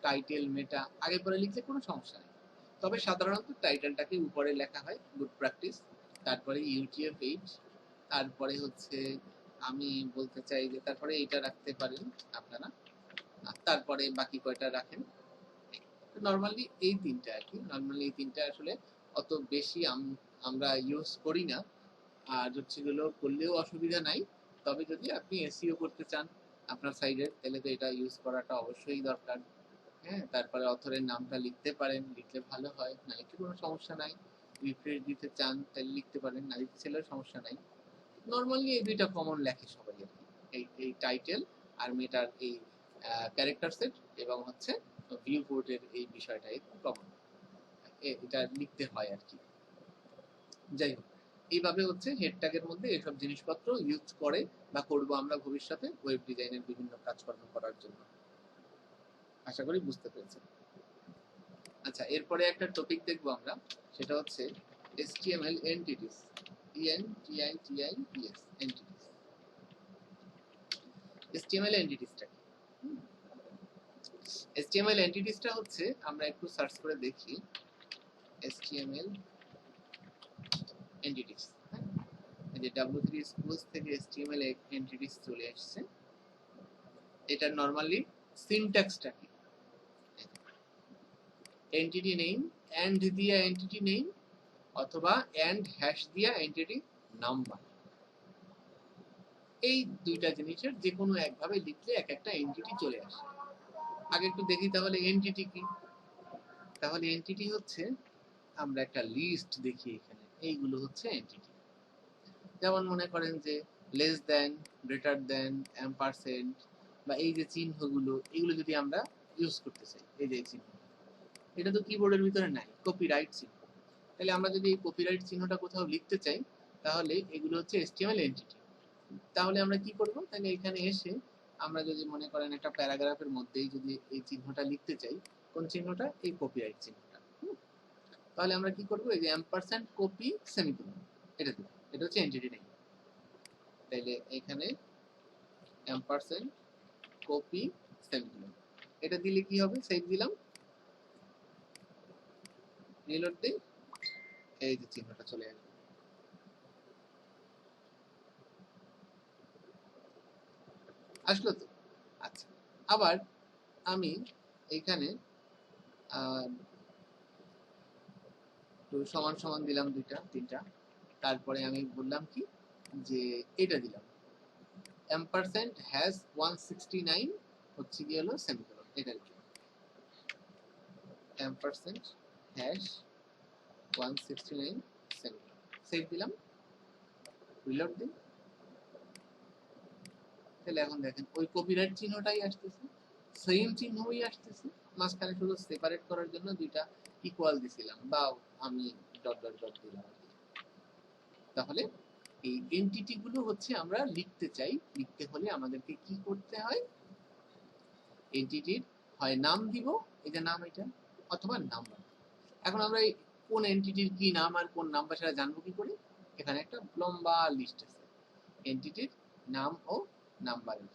টাইটেল মেটা আগে পরে লিখলে কোনো সমস্যা নেই, তবে সাধারণত টাইটেলটাকে উপরে লেখা হয়, গুড প্র্যাকটিস। তারপরে ইউটিএফ এইচ, তারপরে হচ্ছে আমি বলতে চাই যে তারপরে এটা রাখতে পারেন আপনারা, তারপরে বাকি কয়টা রাখেন। নর্মালি এই তিনটা আর কি, নর্মালি এই তিনটা আসলে অত বেশি আমরা ইউজ করি না। আর হচ্ছে গুলো করলেও অসুবিধা নাই, তবে যদি আপনি এসইও করতে চান আপনার সাইডের, তাহলে তো এটা ইউজ করাটা অবশ্যই দরকার। হ্যাঁ, তারপরে অথরের নামটা লিখতে পারেন, লিখলে ভালো হয়, না লিখলে কোনো সমস্যা নাই। রিফ্রেশ দিতে চান তাহলে লিখতে পারেন, না লিখতে চাইলেও সমস্যা নাই। নর্মালি এই দুইটা কমন লেখে সবাই আর কি, এই টাইটেল আর মেটার এই ক্যারেক্টার সেট এবং হচ্ছে ভিউ পোর্টের এই বিষয়টা একটু কমন, এটা লিখতে হয় আর কি। যাই হোক, এইভাবে হচ্ছে হেড ট্যাগের মধ্যে এসব জিনিসপত্র ইউজ করে বা করব আমরা ভবিষ্যতে ওয়েব ডিজাইনের বিভিন্ন কাজকর্ম করার জন্য। আশা করি বুঝতে পেরেছেন। আচ্ছা, এরপরে একটা টপিক দেখবো আমরা, সেটা হচ্ছে HTML entities, ENTITIES entities. HTML এন্টিটিসটা কি? HTML এন্টিটিসটা হচ্ছে, আমরা একটু সার্চ করে দেখি HTML এন্টিটিস। এই যে W3 Schools থেকে HTML এন্টিটিস চলে আসছে। এটা নরমালি সিনট্যাক্সটা কি? এন্টিটি নেম, এন্ড দিয়া এন্টিটি নেম অথবা এন্ড হ্যাশ দিয়া এন্টিটি নাম্বার, এই দুইটা জিনিসের যে কোনো একভাবে লিখলে এক একটা এন্টিটি চলে আসে। আগে একটু দেখি তাহলে এন্টিটি কি। তাহলে এন্টিটি হচ্ছে, আমরা একটা লিস্ট দেখি এখানে, এইগুলো হচ্ছে এন্টিটি। যেমন মনে করেন যে less than, greater than, ampersand, বা এই যে চিহ্নগুলো, এগুলো যদি আমরা ইউজ করতে চাই, এই যে চিহ্ন, এটা তো কিবোর্ডের ভিতরে নাই, কপিরাইট চিহ্ন। তাহলে আমরা যদি এই কপিরাইট চিহ্নটা কোথাও লিখতে চাই, তাহলে এগুলো হচ্ছে HTML এন্টিটি। তাহলে আমরা কি করব, তাহলে এখানে এসে আমরা যদি মনে করেন একটা প্যারাগ্রাফের মধ্যেই যদি এই চিহ্নটা লিখতে চাই, কোন চিহ্নটা? এই কপিরাইট চিহ্নটা। তাহলে আমরা কি করব, এই যে এম্পারস্যান্ড কপি সেমিকোলন, এটা দেব, এটা হচ্ছে এন্টিটি নেম। তাহলে এখানে এম্পারস্যান্ড কপি সেমিকোলন, এটা দিলে কি হবে? সেভ দিলাম, রিলোড দিই, এই যে চিহ্নটা চলে আসবে। আসলো তো? আচ্ছা, আবার আমি এইখানে সমান সমান দিলাম দুইটা তিনটা, তারপরে আমি বললাম কি যে এটা দিলাম এম্পারসেন্ট হ্যাজ 169 হচ্ছে কি হলো সেমিকোলন, এটা কি এম্পারসেন্ট হ্যাশ 169 সেমিকোলন, সেভ দিলাম, রিলোড দিই। তাহলে এখন দেখেন ওই কপিরাইট চিহ্নটাই আসতেছে, সেম চিহ্নই আসতেছে, মাঝখানে শুধু সেপারেট করার জন্য দুইটা ইকুয়াল দিছিলাম বা আমি ডট ডট ডট দিলাম। তাহলে এই এন্টিটি গুলো হচ্ছে আমরা লিখতে চাই, লিখতে হলে আমাদেরকে কি করতে হয়? এন্টিটির হয় নাম দিব, এই যে নাম এটা, অথবা নাম্বার। এখন আমরা কোন এন্টিটির কি নাম আর কোন নাম্বার সেটা জানবো কি করে? এখানে একটা লম্বা লিস্ট আছে এন্টিটির নাম ও নাম্বারের,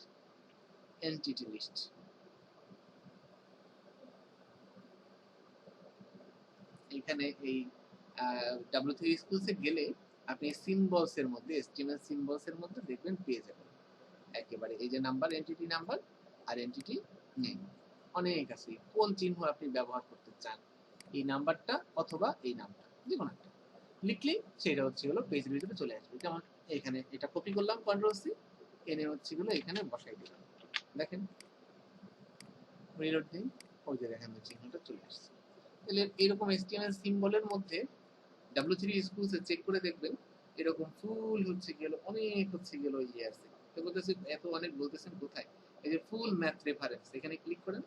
এন্টিটি লিস্ট। এখানে এই W3 Schools এ গেলে আপনি সিম্বলস এর মধ্যে, HTML সিম্বলস এর মধ্যে দেখবেন পেয়ে যাবেন একেবারে এই যে নাম্বার, এন্টিটি নাম্বার আর এন্টিটি নেম, অনেক আছে। কোন চিহ্ন আপনি ব্যবহার করতে চান এই নাম্বারটা অথবা এই নাম্বার, যে কোনো একটা লিখলেই সেটা হচ্ছে হলো পেজের ভিতরে চলে আসবে। যেমন এখানে এটা কপি করলাম, কন্ট্রোল সি, এনে হচ্ছে গুলো এখানে বসাই দিলাম। দেখেন রিলোড দিন, ওই যে দেখেন চিহ্নটা চলে আসছে। তাহলে এরকম HTML সিম্বলের মধ্যে W3 স্কুলসে চেক করে দেখবেন এরকম ফুল হচ্ছে গেল, অনেক হচ্ছে গেল ইয়ে আছে। তো বলতেছে এত অনেক বলতেছেন কোথায়? এই যে ফুল ম্যাথ রেফারেন্স, এখানে ক্লিক করেন।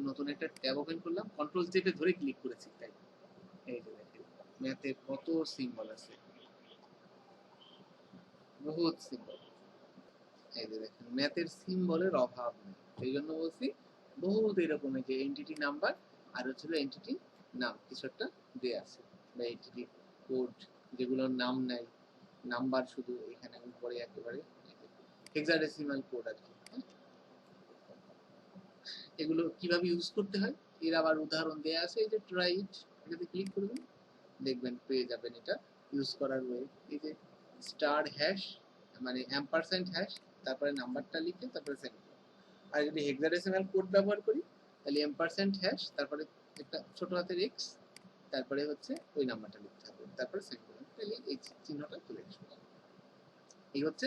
নতুন একটা ট্যাব ওপেন করলাম, কন্ট্রোল চেপে ধরে ক্লিক করেছি, তাই এই যে দেখেন ম্যাথে কত সিম্বল আছে, বহুত সিম্বল। এই যে দেখেন ম্যাথের সিম্বলের অভাব নেই। সেই জন্য বলছি বহুত এরকম, এই যে এন্টিটি নাম্বার আর হচ্ছে এন্টিটি নাম কিছু একটা দেয়া আছে, বা এন্টিটি কোড যেগুলোর নাম নাই, নাম্বার শুধু এখানে উপরে একেবারে হেক্সাডেসিমাল কোড আর কি। এগুলো কিভাবে ইউজ করতে হয় এর আবার উদাহরণ দেয়া আছে, এই যে ট্রাই ইট, এটাতে ক্লিক করবেন দেখবেন পেয়ে যাবেন এটা ইউজ করার ওয়ে। এই যে স্টার হ্যাশ মানে অ্যাম্পারস্যান্ড হ্যাশ, তারপরে নাম্বারটা লিখে তারপরে সেন্ড। আর যদি হেক্সাডেসিমাল কোড ব্যবহার করি তাহলে এম্পারসেন্ট হ্যাশ, তারপরে একটা ছোট হাতের এক্স, তারপরে হচ্ছে ওই নাম্বারটা লিখতে হবে, তারপরে সেন্ড করবেন, তাহলে এই চিহ্নটা চলে আসবে। এই হচ্ছে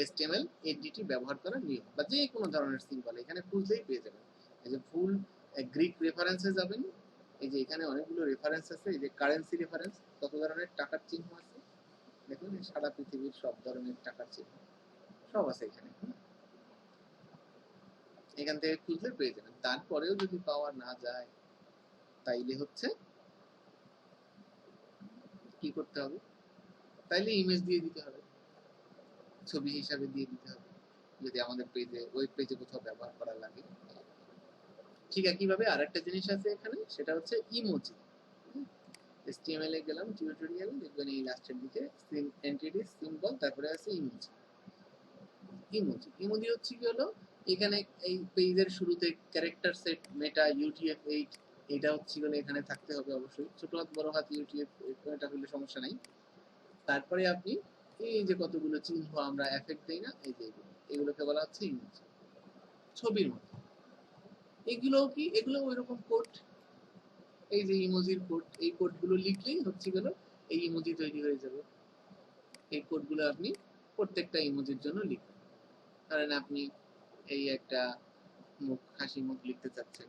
HTML এনটিটি ব্যবহার করার নিয়ম, বা যে কোনো ধরনের সিম্বল এখানে খুঁজলেই পেয়ে যাবেন। এই যে ফুল গ্রিক রেফারেন্সে যাবেন, এই যে এখানে অনেকগুলো রেফারেন্স আছে, এই যে কারেন্সি রেফারেন্স, কত ধরনের টাকার চিহ্ন আছে দেখুন, সারা পৃথিবীর সব ধরনের টাকার চিহ্ন সব আছে এখানে। এখান থেকে খুঁজলে পেয়ে যাবেন। তারপরেও যদি পাওয়া না যায় তাইলে হচ্ছে কি করতে হবে, তাইলে ইমেজ দিয়ে দিতে হবে, ছবি হিসাবে দিয়ে দিতে হবে, যদি আমাদের পেজে ওয়েব পেজে কোথাও ব্যবহার করা লাগে। ঠিক একইভাবে আরেকটা জিনিস আছে এখানে, সেটা হচ্ছে ইমোজি। HTML এ গেলাম টিউটোরিয়ালে, দেখবেন এই লাস্টের দিকে এন্টিটি সিম্বল, তারপরে আছে ইমোজি। ইমোজি ইমোজি হচ্ছে কি হলো, এখানে এই পেজের শুরুতে ক্যারেক্টার সেট মেটা UTF-8, এটা হচ্ছে গেলে এখানে থাকতে হবে অবশ্যই, ছোট হাত বড় হাত UTF এটা হলে সমস্যা নাই। তারপরে আপনি এই যে কতগুলো চিহ্ন আমরা এফেক্ট দেই না, এই যে এগুলোকে বলা হচ্ছে ইমোজি, ছবির মতো। এগুলো কি, এগুলো ওইরকম কোড, এই যে ইমোজির কোড, এই কোডগুলো লিখলেই হচ্ছে গেল এই ইমোজি তৈরি হয়ে যাবে। এই কোডগুলো আপনি প্রত্যেকটা ইমোজির জন্য লিখবেন। ধরেন আপনি এই একটা মুখ, হাসি মুখ লিখতে চাচ্ছেন,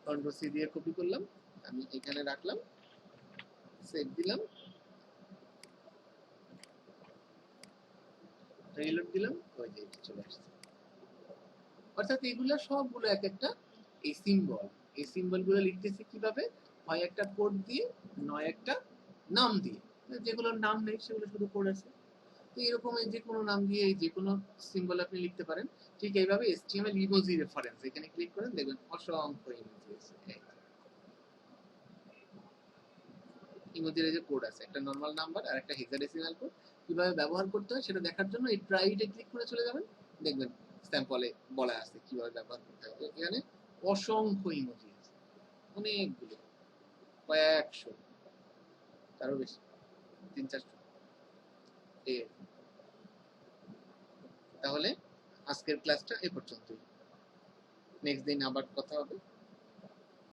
কন্ট্রোল সি দিয়ে কপি করলাম, আমি এখানে রাখলাম, সেভ দিলাম, রিলোড দিলাম, ওই যে চলে আসছে। অর্থাৎ এগুলো সবগুলো এক একটা এই সিম্বল, এই সিম্বলগুলো লিখতেছি কিভাবে, হয় একটা কোড দিয়ে, নয় একটা নাম দিয়ে। যেগুলোর নাম নেই সেগুলো শুধু কোড আছে। তো এরকম যে কোনো নাম দিয়ে যে কোনো সিম্বল আপনি লিখতে পারেন। ঠিক এইভাবে HTML ইমোজি রেফারেন্স, এখানে ক্লিক করেন দেখবেন অসংখ্য ইমোজি আছে। ইমোজির যে কোড আছে, একটা নরমাল নাম্বার আর একটা হেক্সাডেসিমাল কোড, কিভাবে ব্যবহার করতে হয় সেটা দেখার জন্য এই ট্রাইটে ক্লিক করে চলে যাবেন, দেখবেন স্যাম্পলে বলা আছে কিভাবে ব্যবহার করতে হয়। এখানে অসংখ্য ইমোজি আছে, অনেকগুলো, কয়েকশো, তারও বেশি, 300-400। তাহলে আজকের ক্লাসটা এ পর্যন্তই, নেক্সট দিন আবার কথা হবে।